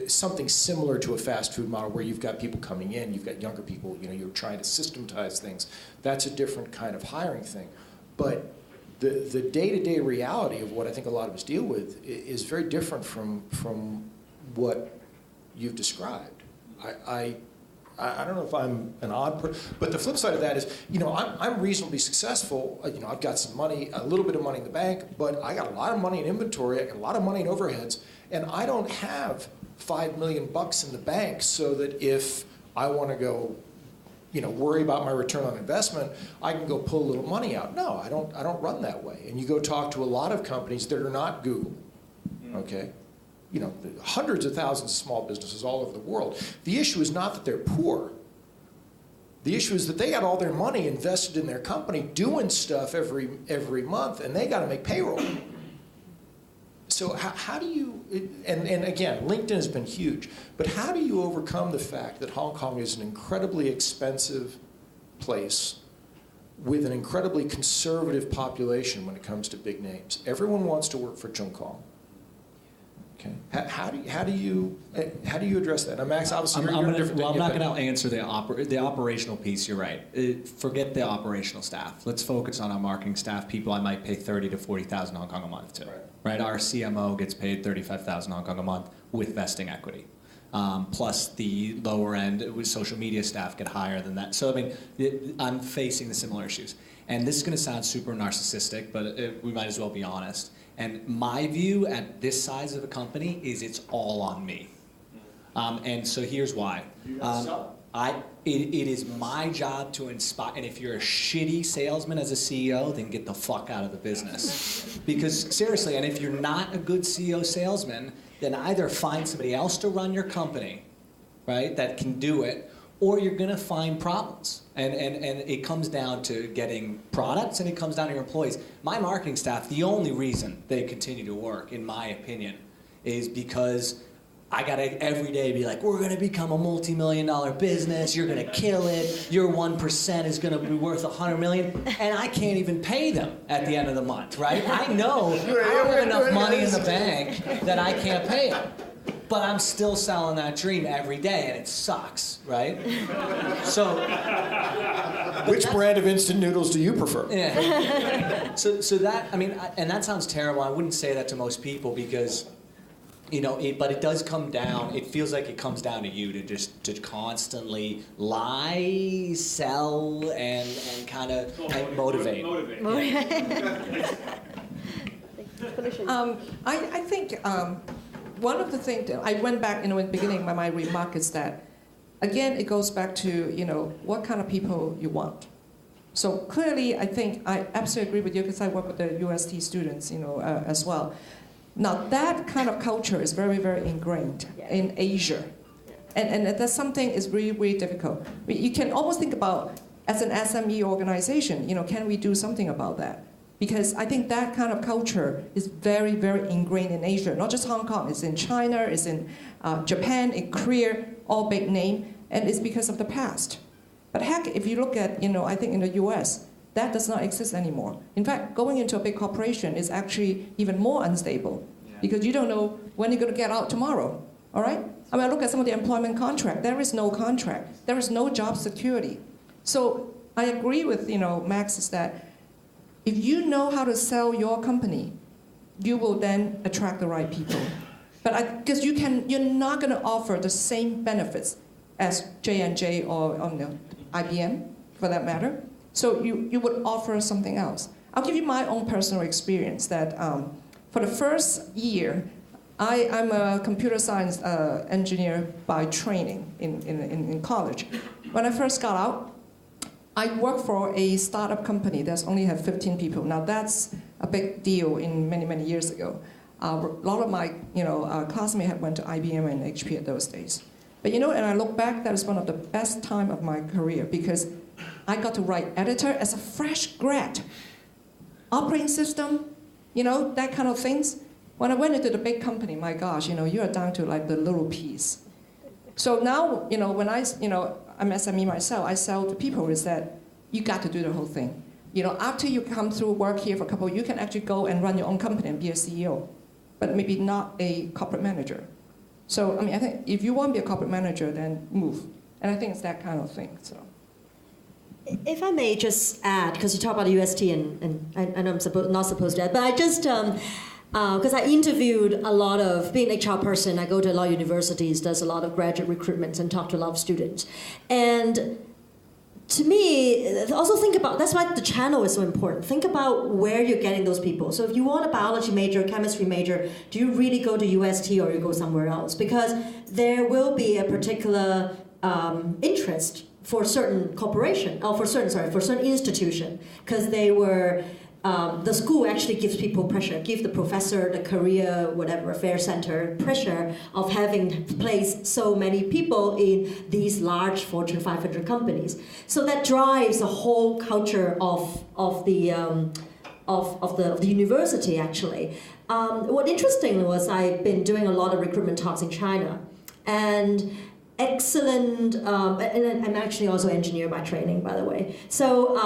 something similar to a fast food model where you've got people coming in, you've got younger people, you're trying to systematize things. That's a different kind of hiring thing. But the day-to-day reality of what I think a lot of us deal with is very different from what you've described. I don't know if I'm an odd person, but the flip side of that is, I'm reasonably successful. I've got some money, a little bit of money in the bank, but I got a lot of money in inventory, I got a lot of money in overheads, and I don't have $5 million in the bank so that if I want to go, worry about my return on investment, I can go pull a little money out. No, I don't run that way. And you go talk to a lot of companies that are not Google, okay? Hundreds of thousands of small businesses all over the world. The issue is not that they're poor. The issue is that they got all their money invested in their company doing stuff every month, and they got to make payroll. So how do you, and again, LinkedIn has been huge, but how do you overcome the fact that Hong Kong is an incredibly expensive place with an incredibly conservative population when it comes to big names? Everyone wants to work for Chung Kong. Okay. How do you address that? Now, Max, obviously, I'm not different. going to answer the operational piece. You're right. Forget the operational staff. Let's focus on our marketing staff. People I might pay 30 to 40,000 Hong Kong a month to. Right. Our CMO gets paid 35,000 Hong Kong a month with vesting equity. Plus the lower end with social media staff get higher than that. So I mean, I'm facing the similar issues. And this is going to sound super narcissistic, but we might as well be honest. And my view at this size of a company is it's all on me. And so here's why. It is my job to inspire, and if you're a shitty salesman as a CEO, then get the fuck out of the business. Because seriously, and if you're not a good CEO salesman, then either find somebody else to run your company, right, that can do it, or you're going to find problems. And it comes down to getting products, and it comes down to your employees. My marketing staff, the only reason they continue to work, in my opinion, is because I got to every day be like, we're going to become a multi-million-dollar business, you're going to kill it, your 1% is going to be worth $100 million, and I can't even pay them at the end of the month, right? I know I don't have enough money in the bank that I can't pay them. But I'm still selling that dream every day, and it sucks, right? So, which brand of instant noodles do you prefer? Yeah. So that, I mean, and that sounds terrible. I wouldn't say that to most people because, you know, but it does come down. It feels like it comes down to you to constantly lie, sell, and kind of motivate. I think. One of the things that I went back, in the beginning, my remark is that, again, it goes back to, what kind of people you want. So clearly, I think I absolutely agree with you because I work with the UST students, as well. Now, that kind of culture is very, very ingrained in Asia. And that's something is really, really difficult. You can almost think about, as an SME organization, can we do something about that? Because I think that kind of culture is very, very ingrained in Asia. Not just Hong Kong, it's in China, it's in Japan, in Korea, all big name, and it's because of the past. But heck, if you look at, I think in the US, that does not exist anymore. In fact, going into a big corporation is actually even more unstable because you don't know when you're going to get out tomorrow, all right? I mean, look at some of the employment contract. There is no contract. There is no job security. So I agree with, Max, is that if you know how to sell your company, you will then attract the right people. But because you're not going to offer the same benefits as J&J or IBM, for that matter. So you would offer something else. I'll give you my own personal experience that for the first year, I'm a computer science engineer by training in college. When I first got out, I worked for a startup company that's only have 15 people. Now that's a big deal in many, many years ago. A lot of my classmates had went to IBM and HP at those days. But and I look back, that was one of the best time of my career because I got to write editor as a fresh grad. Operating system, that kind of things. When I went into the big company, my gosh, you are down to like the little piece. So now, when I'm SME myself, I sell to people is that you got to do the whole thing. After you come through work here for a couple, you can actually go and run your own company and be a CEO, but maybe not a corporate manager. So, I think if you want to be a corporate manager, then move. And I think it's that kind of thing, so. If I may just add, because you talk about UST and I'm not supposed to add, but I just, because I interviewed a lot of, being an HR person, I go to a lot of universities, does a lot of graduate recruitments and talk to a lot of students. And to me, also think about, that's why the channel is so important. Think about where you're getting those people. So if you want a biology major, chemistry major, do you really go to UST or you go somewhere else? Because there will be a particular interest for certain corporation, or for certain institution, because they were, the school actually gives people pressure, give the professor, the career, whatever, affairs center, pressure of having placed so many people in these large Fortune 500 companies. So that drives the whole culture of the university, actually. What interesting was I've been doing a lot of recruitment talks in China, and excellent, and I'm actually also an engineer by training, by the way. So,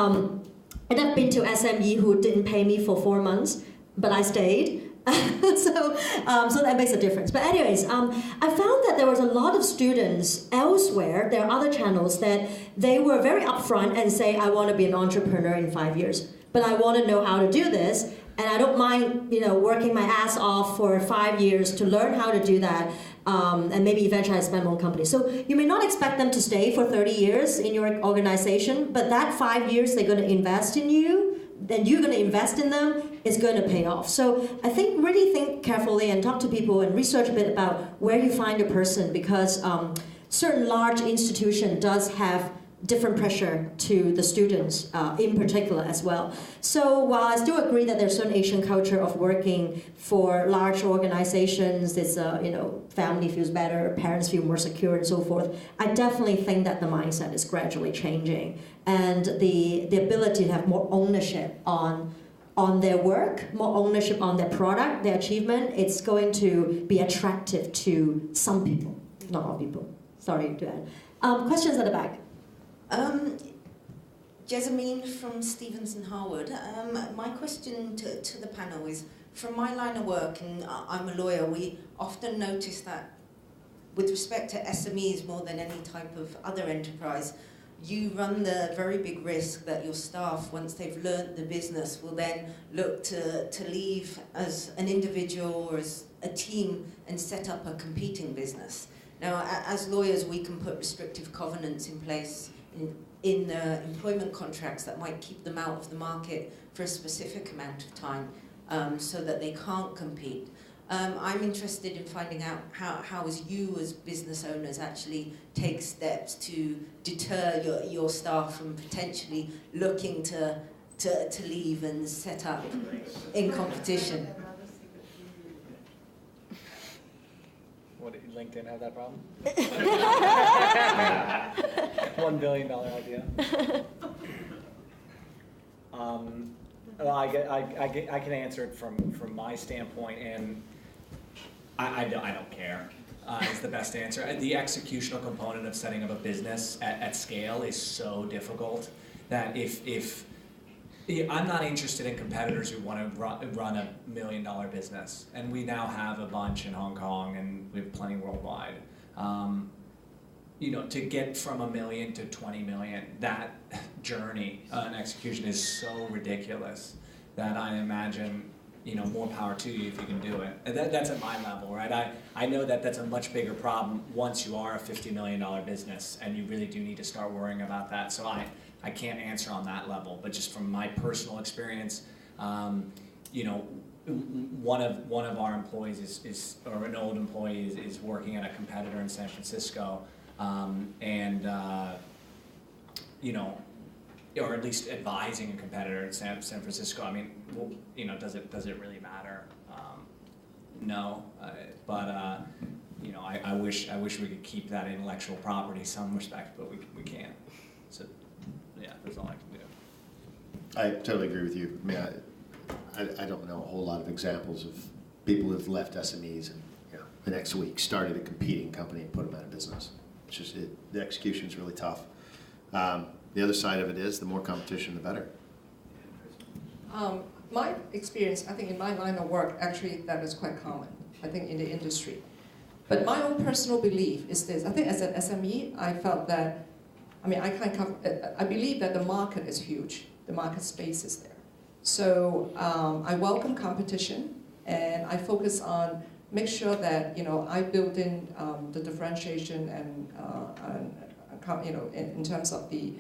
and I've been to SME who didn't pay me for 4 months, but I stayed. So that makes a difference. But anyways, I found that there was a lot of students elsewhere, there are other channels that they were very upfront and say, I want to be an entrepreneur in 5 years, but I want to know how to do this, and I don't mind, working my ass off for 5 years to learn how to do that, and maybe eventually I spend my own company. So you may not expect them to stay for 30 years in your organization, but that 5 years they're going to invest in you, then you're going to invest in them, is going to pay off. So I think really think carefully and talk to people and research a bit about where you find a person, because certain large institution does have different pressure to the students in particular as well. So while I still agree that there's certain Asian culture of working for large organizations, it's family feels better, parents feel more secure and so forth, I definitely think that the mindset is gradually changing, and the ability to have more ownership on their work, more ownership on their product, their achievement, it's going to be attractive to some people, not all people. Sorry to add. Questions at the back? Jessamine from Stevenson Harwood. My question to the panel is, from my line of work, and I'm a lawyer, we often notice that with respect to SMEs more than any type of other enterprise, you run the very big risk that your staff, once they've learnt the business, will then look to leave as an individual or as a team and set up a competing business. Now, as lawyers, we can put restrictive covenants in place in the employment contracts that might keep them out of the market for a specific amount of time, so that they can't compete. I'm interested in finding out how as you as business owners actually take steps to deter your staff from potentially looking to leave and set up in competition. What, did LinkedIn have that problem? $1 billion idea. Well, I can answer it from my standpoint, and I don't care. Is the best answer. The executional component of setting up a business at scale is so difficult that if I'm not interested in competitors who want to run $1 million business, and we now have a bunch in Hong Kong, and we have plenty worldwide. To get from $1 million to 20 million, that journey and execution is so ridiculous that I imagine, more power to you if you can do it. And that's at my level, right? I know that that's a much bigger problem once you are a $50 million business, and you really do need to start worrying about that. So I can't answer on that level, but just from my personal experience, one of our employees or an old employee is working at a competitor in San Francisco, or at least advising a competitor in San Francisco. I mean, does it really matter? No, but I wish we could keep that intellectual property some respect, but we can't. So yeah, that's all I can do. I totally agree with you. I mean, I don't know a whole lot of examples of people who've left SMEs and the next week started a competing company and put them out of business. It's just the execution is really tough. The other side of it is the more competition, the better. My experience, I think in my line of work, actually that is quite common, I think, in the industry. But my own personal belief is this. I think as an SME, I felt that, I believe that the market is huge. The market space is there. So I welcome competition, and I focus on make sure that I build in the differentiation and in terms of the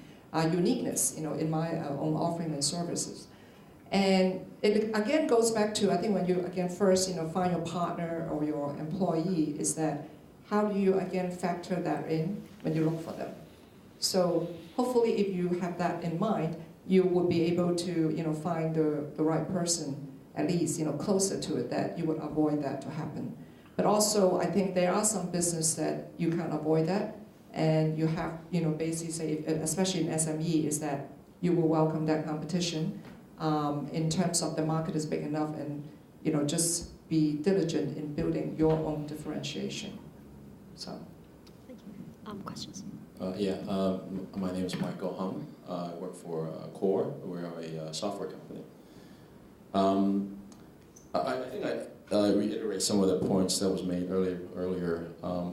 uniqueness in my own offering and services. And it again goes back to, I think, when you again first find your partner or your employee, is that how do you again factor that in when you look for them? So hopefully if you have that in mind, you would be able to find the right person, at least closer to it, that you would avoid that to happen. But also I think there are some business that you can't avoid that, and you have basically say, especially in SME, is that you will welcome that competition in terms of the market is big enough, and just be diligent in building your own differentiation. So. Thank you. Questions? My name is Michael Hung. I work for Core. We're a software company. I think reiterate some of the points that was made earlier.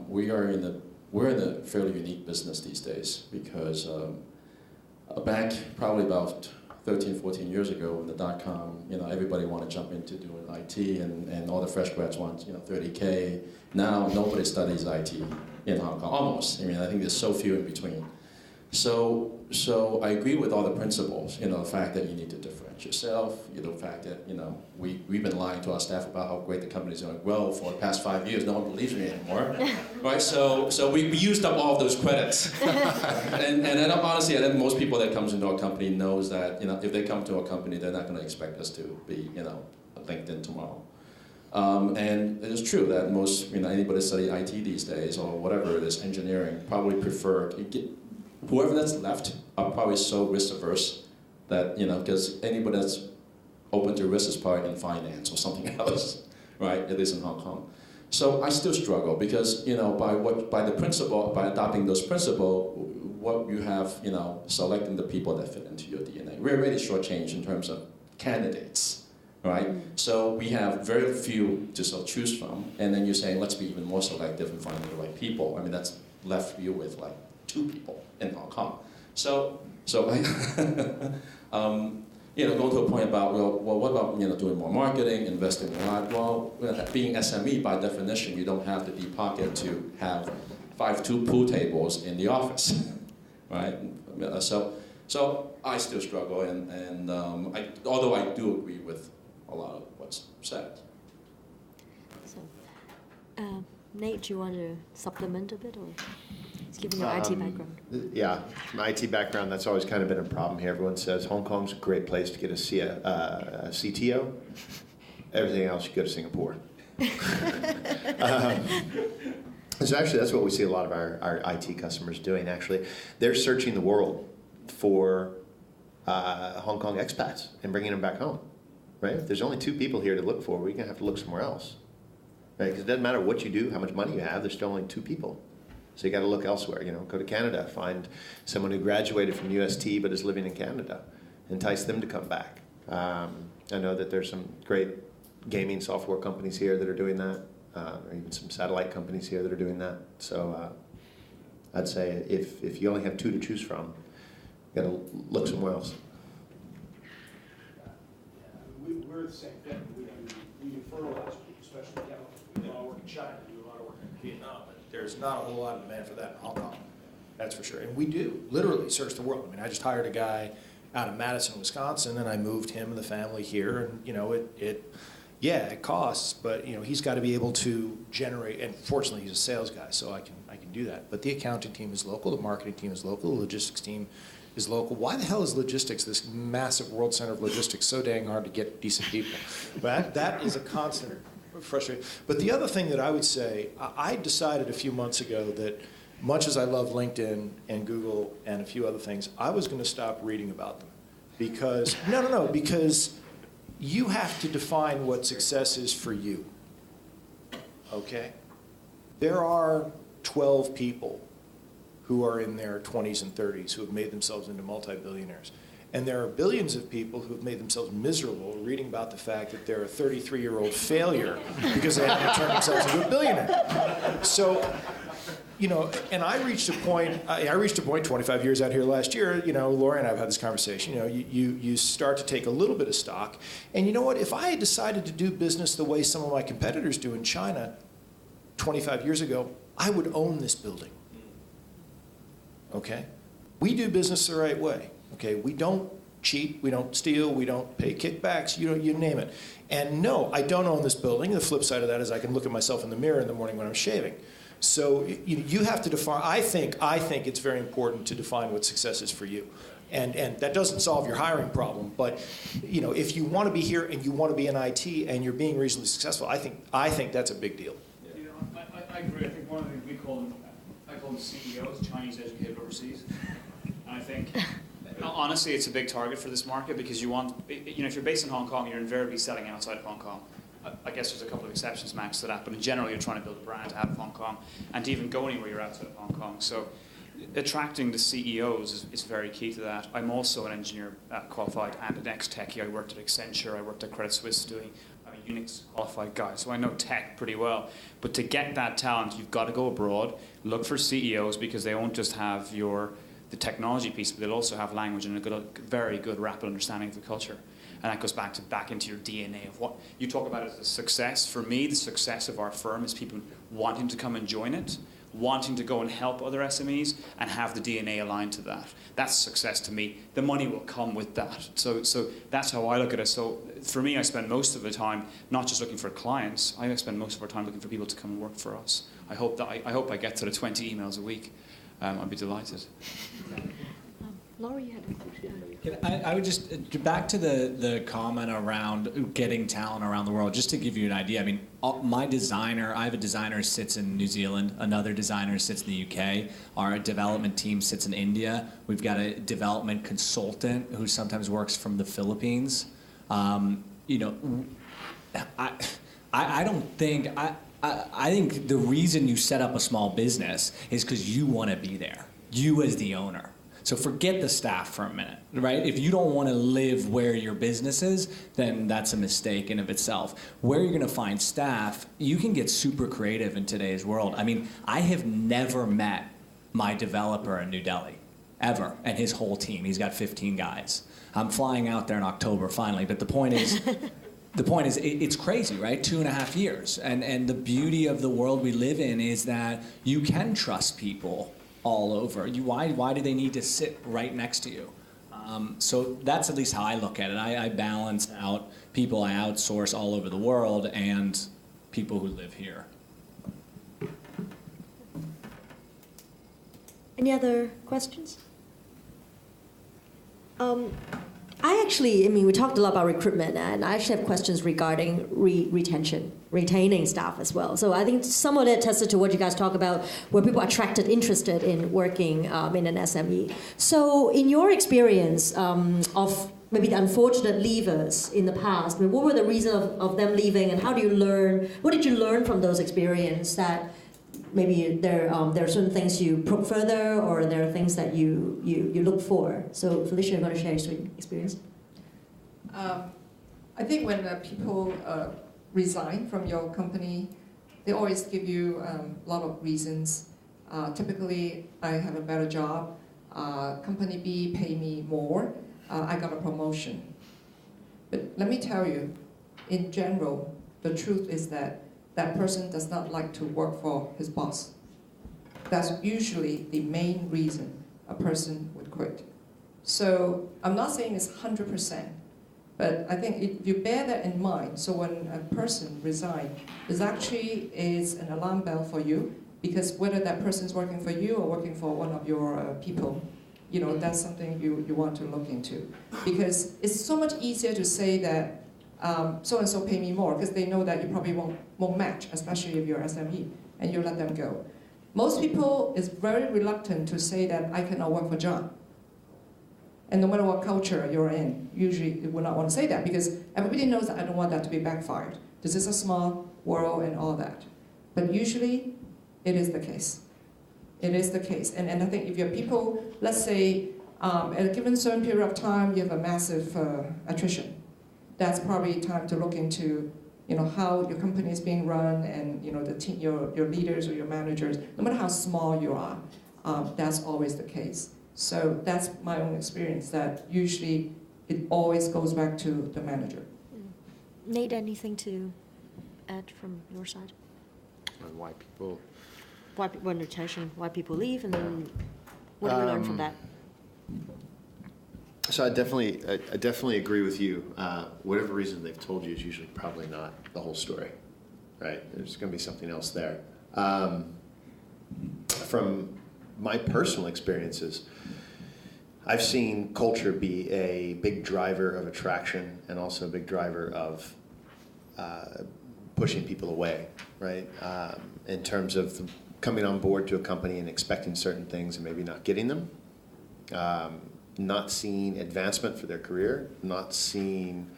We're in a fairly unique business these days because back probably about 13, 14 years ago when the dot-com, everybody wanted to jump into doing IT and all the fresh grads want, 30K. Now nobody studies IT in Hong Kong, almost. I think there's so few in between. So I agree with all the principles, the fact that you need to differentiate yourself, the fact that, we've been lying to our staff about how great the company's going to grow for the past 5 years. No one believes me anymore, right? So we used up all of those credits. and honestly, I think most people that comes into our company knows that, if they come to our company, they're not going to expect us to be, LinkedIn tomorrow. And it is true that most, anybody study IT these days or whatever it is, engineering, probably prefer, whoever that's left are probably so risk averse that, because anybody that's open to risk is probably in finance or something else, right? At least in Hong Kong. So I still struggle because, by adopting those principles, what you have, selecting the people that fit into your DNA. We're really shortchanged in terms of candidates. Right? So we have very few to sort of choose from, and then you're saying, let's be even more selective and find the right people. That's left you with like 2 people in Hong Kong. So I, going to a point about, well, what about, doing more marketing, investing a lot? Well, being SME, by definition, you don't have the deep pocket to have 2 pool tables in the office, right? So I still struggle, and although I do agree with a lot of what's said. So, Nate, do you want to supplement a bit, or given your IT background? Yeah, my IT background, that's always kind of been a problem here. Everyone says Hong Kong's a great place to get a CTO. Everything else, you go to Singapore. So actually, that's what we see a lot of our IT customers doing, actually. They're searching the world for Hong Kong expats and bringing them back home. Right? If there's only 2 people here to look for, we're going to have to look somewhere else. Right? Because it doesn't matter what you do, how much money you have, there's still only 2 people. So you got to look elsewhere. Go to Canada, find someone who graduated from UST but is living in Canada, entice them to come back. I know that there's some great gaming software companies here that are doing that, or even some satellite companies here that are doing that. So I'd say if you only have 2 to choose from, you got to look somewhere else. We're the same thing. We do fertilizer, especially chemicals. We do a lot of work in China, we do a lot of work in Vietnam, but there's not a whole lot of demand for that in Hong Kong. That's for sure. And we do literally search the world. I just hired a guy out of Madison, Wisconsin, and I moved him and the family here. And it costs, but he's got to be able to generate. And fortunately, he's a sales guy, so I can do that. But the accounting team is local, the marketing team is local, the logistics team is local. Why the hell is logistics, this massive world center of logistics, so dang hard to get decent people? But that is a constant frustration. But the other thing that I would say, I decided a few months ago that much as I love LinkedIn and Google and a few other things, I was going to stop reading about them. Because, because you have to define what success is for you. Okay? There are 12 people who are in their 20s and 30s who have made themselves into multi-billionaires. And there are billions of people who have made themselves miserable reading about the fact that they're a 33-year-old failure because they haven't turned themselves into a billionaire. So, and I reached a point 25 years out here last year, Lori and I have had this conversation, you start to take a little bit of stock. And you know what, if I had decided to do business the way some of my competitors do in China 25 years ago, I would own this building. Okay? We do business the right way. Okay? We don't cheat, we don't steal, we don't pay kickbacks, you name it. And no, I don't own this building. The flip side of that is I can look at myself in the mirror in the morning when I'm shaving. So you have to define, I think it's very important to define what success is for you. And that doesn't solve your hiring problem, but if you want to be here and you want to be in IT and you're being reasonably successful, I think that's a big deal. I agree. I think one of the things we call them, I call them CEOs, Chinese educated overseas. And I think, honestly, it's a big target for this market because you want, if you're based in Hong Kong, you're invariably selling outside of Hong Kong. I guess there's a couple of exceptions, Max, to that, but in general, you're trying to build a brand out of Hong Kong and to even go anywhere you're outside of Hong Kong. So attracting the CEOs is very key to that. I'm also an engineer qualified and an ex-techie. I worked at Accenture, I worked at Credit Suisse doing Unix qualified guy, so I know tech pretty well. But to get that talent, you've got to go abroad, look for CEOs, because they won't just have the technology piece, but they'll also have language and a very good, rapid understanding of the culture. And that goes back into your DNA of what you talk about as a success. For me, the success of our firm is people wanting to come and join it, wanting to go and help other SMEs, and have the DNA aligned to that. That's success to me. The money will come with that. So that's how I look at it. So for me, I spend most of the time not just looking for clients. I spend most of our time looking for people to come and work for us. I hope I get to the 20 emails a week. I'd be delighted. Laurie, you had a question. I would just, back to the comment around getting talent around the world, just to give you an idea. I mean, my designer, I have a designer who sits in New Zealand, another designer sits in the UK, our development team sits in India, we've got a development consultant who sometimes works from the Philippines. You know, I don't think, I think the reason you set up a small business is because you want to be there, you as the owner. So forget the staff for a minute, right? If you don't want to live where your business is, then that's a mistake in of itself. Where you're going to find staff, you can get super creative in today's world. I mean, I have never met my developer in New Delhi, ever, and his whole team. He's got 15 guys. I'm flying out there in October finally, but the point is, it's crazy, right? 2.5 years. And the beauty of the world we live in is that you can trust people all over. Why do they need to sit right next to you? So that's at least how I look at it. I balance out people I outsource all over the world and people who live here. Any other questions? I mean, we talked a lot about recruitment, and I actually have questions regarding retaining staff as well. So I think some of it tested to what you guys talk about, where people are attracted, interested in working in an SME. So in your experience of maybe the unfortunate leavers in the past, I mean, what were the reasons of them leaving, and how do you learn? What did you learn from those experiences that maybe there are certain things you probe further, or there are things that you look for? So Felicia, you're going to share your experience. I think when people resign from your company, they always give you a lot of reasons. Typically, I have a better job. Company B pay me more. I got a promotion. But let me tell you, in general, the truth is that that person does not like to work for his boss. That's usually the main reason a person would quit. So I'm not saying it's 100%, but I think if you bear that in mind, so when a person resigns, this actually is an alarm bell for you, because whether that person is working for you or working for one of your people, you know, that's something you want to look into. Because it's so much easier to say that so-and-so pay me more, because they know that you probably won't match, especially if you're SME, and you let them go. Most people is very reluctant to say that I cannot work for John. And no matter what culture you're in, usually you will not want to say that, because everybody knows that I don't want that to be backfired. This is a small world and all that. But usually, it is the case. It is the case. And I think if your people, let's say, at a given certain period of time, you have a massive attrition. That's probably time to look into, you know, how your company is being run, and you know, the team, your leaders or your managers. No matter how small you are, that's always the case. So that's my own experience. That usually it always goes back to the manager. Nate, anything to add from your side? And why people? Why people leave, and then what do we learn from that? So I definitely agree with you. Whatever reason they've told you is usually probably not the whole story, right? There's going to be something else there. From my personal experiences, I've seen culture be a big driver of attraction and also a big driver of pushing people away, right? In terms of coming on board to a company and expecting certain things and maybe not getting them. Not seeing advancement for their career, not seeing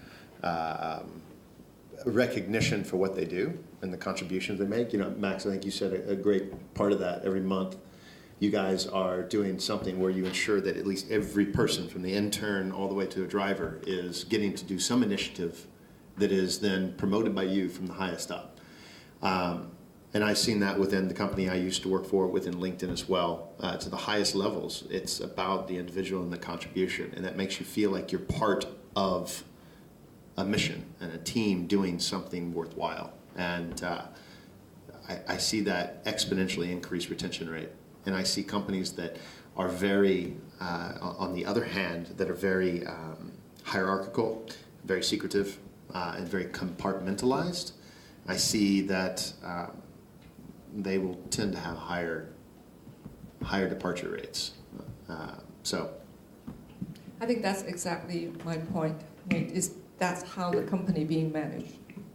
recognition for what they do and the contributions they make. You know, Max, I think you said a great part of that. Every month, you guys are doing something where you ensure that at least every person, from the intern all the way to a driver, is getting to do some initiative that is then promoted by you from the highest up. And I've seen that within the company I used to work for, within LinkedIn as well. To the highest levels, it's about the individual and the contribution, and that makes you feel like you're part of a mission and a team doing something worthwhile. And I see that exponentially increase retention rate. And I see companies that are very, on the other hand, that are very hierarchical, very secretive, and very compartmentalized. I see that they will tend to have higher departure rates. So, I think that's exactly my point. Is that's how the company being managed.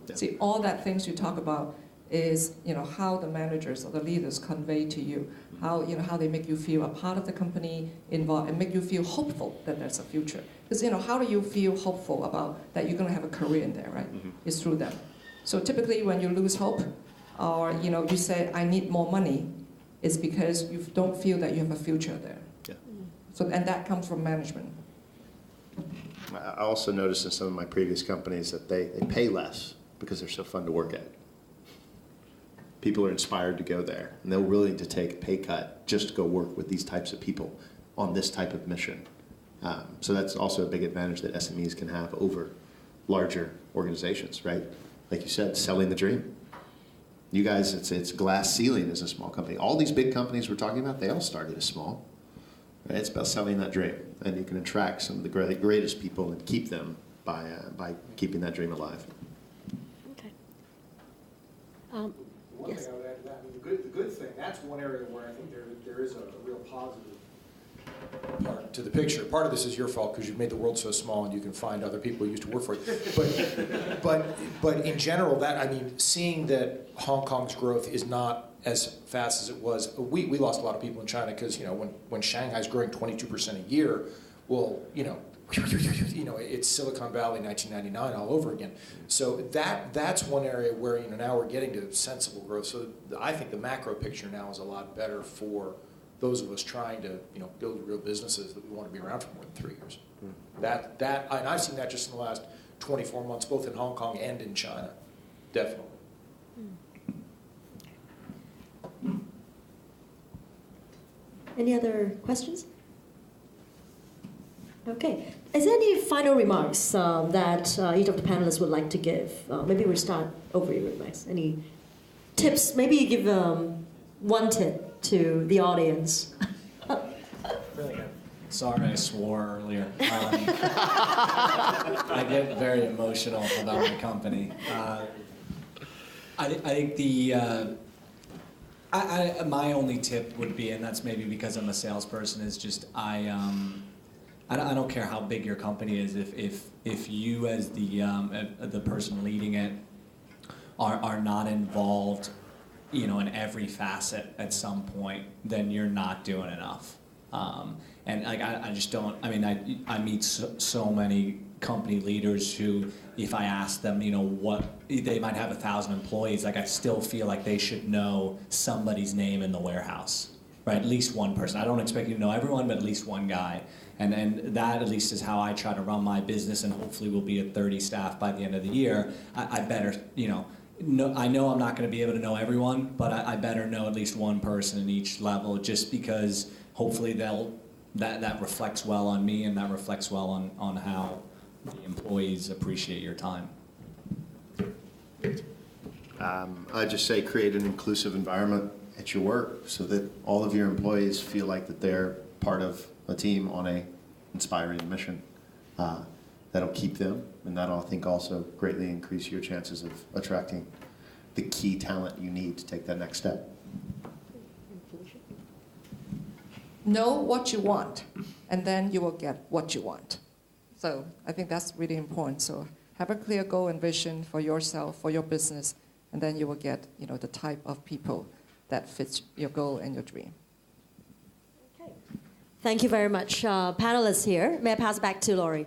Yeah. See, all that things you talk about is how the managers or the leaders convey to you, how how they make you feel a part of the company, involved, and make you feel hopeful that there's a future. Because how do you feel hopeful about that you're going to have a career in there, right? Mm-hmm. It's through them. So typically, when you lose hope, or you say I need more money, it's because you don't feel that you have a future there. Yeah. So and that comes from management. I also noticed in some of my previous companies that they pay less because they're so fun to work at. People are inspired to go there, and they're willing to take a pay cut just to go work with these types of people on this type of mission. So that's also a big advantage that SMEs can have over larger organizations, right? Like you said, selling the dream. You guys, it's glass ceiling as a small company. All these big companies we're talking about, they all started as small. Right? It's about selling that dream, and you can attract some of the greatest people and keep them by keeping that dream alive. Okay. One Yes. thing I would add to that, I mean, the good thing, that's one area where I think there is a real positive part to the picture. Part of this is your fault because you've made the world so small and you can find other people who used to work for you. But in general, seeing that Hong Kong's growth is not as fast as it was, we lost a lot of people in China because when Shanghai's growing 22% a year, well, it's Silicon Valley 1999 all over again. So that's one area where now we're getting to sensible growth. So I think the macro picture now is a lot better for those of us trying to build real businesses that we want to be around for more than 3 years. And I've seen that just in the last 24 months, both in Hong Kong and in China, definitely. Any other questions? Okay. Is there any final remarks that each of the panelists would like to give? Maybe we'll start over you, Max. Any tips? Maybe you give one tip to the audience. Really good. Sorry, I swore earlier. I get very emotional about my company. I think my only tip would be, and that's maybe because I'm a salesperson, is just I don't care how big your company is. If you as the person leading it are not involved, in every facet at some point, then you're not doing enough. And I just don't. I meet so many company leaders who, if I ask them, what they might have 1,000 employees, I still feel like they should know somebody's name in the warehouse, right? At least one person. I don't expect you to know everyone, but at least one guy. And that at least is how I try to run my business, and hopefully we'll be at 30 staff by the end of the year. I better, I know I'm not going to be able to know everyone, but I better know at least one person in each level, just because hopefully that reflects well on me, and that reflects well on how the employees appreciate your time. I just say create an inclusive environment at your work so that all of your employees feel like that they're part of a team on a inspiring mission. That'll keep them, and that'll, I think, also greatly increase your chances of attracting the key talent you need to take that next step. Know what you want, and then you will get what you want. So I think that's really important. So have a clear goal and vision for yourself, for your business, and then you will get the type of people that fits your goal and your dream. Okay. Thank you very much, panelists here. May I pass back to Laurie?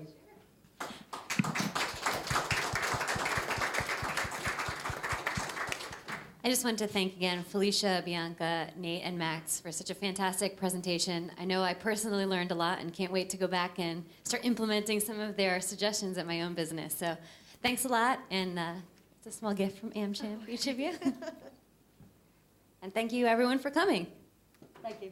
I just want to thank again Felicia, Bianca, Nate, and Max for such a fantastic presentation. I know I personally learned a lot and can't wait to go back and start implementing some of their suggestions at my own business. So thanks a lot, and it's a small gift from AmCham for each of you. And thank you, everyone, for coming. Thank you.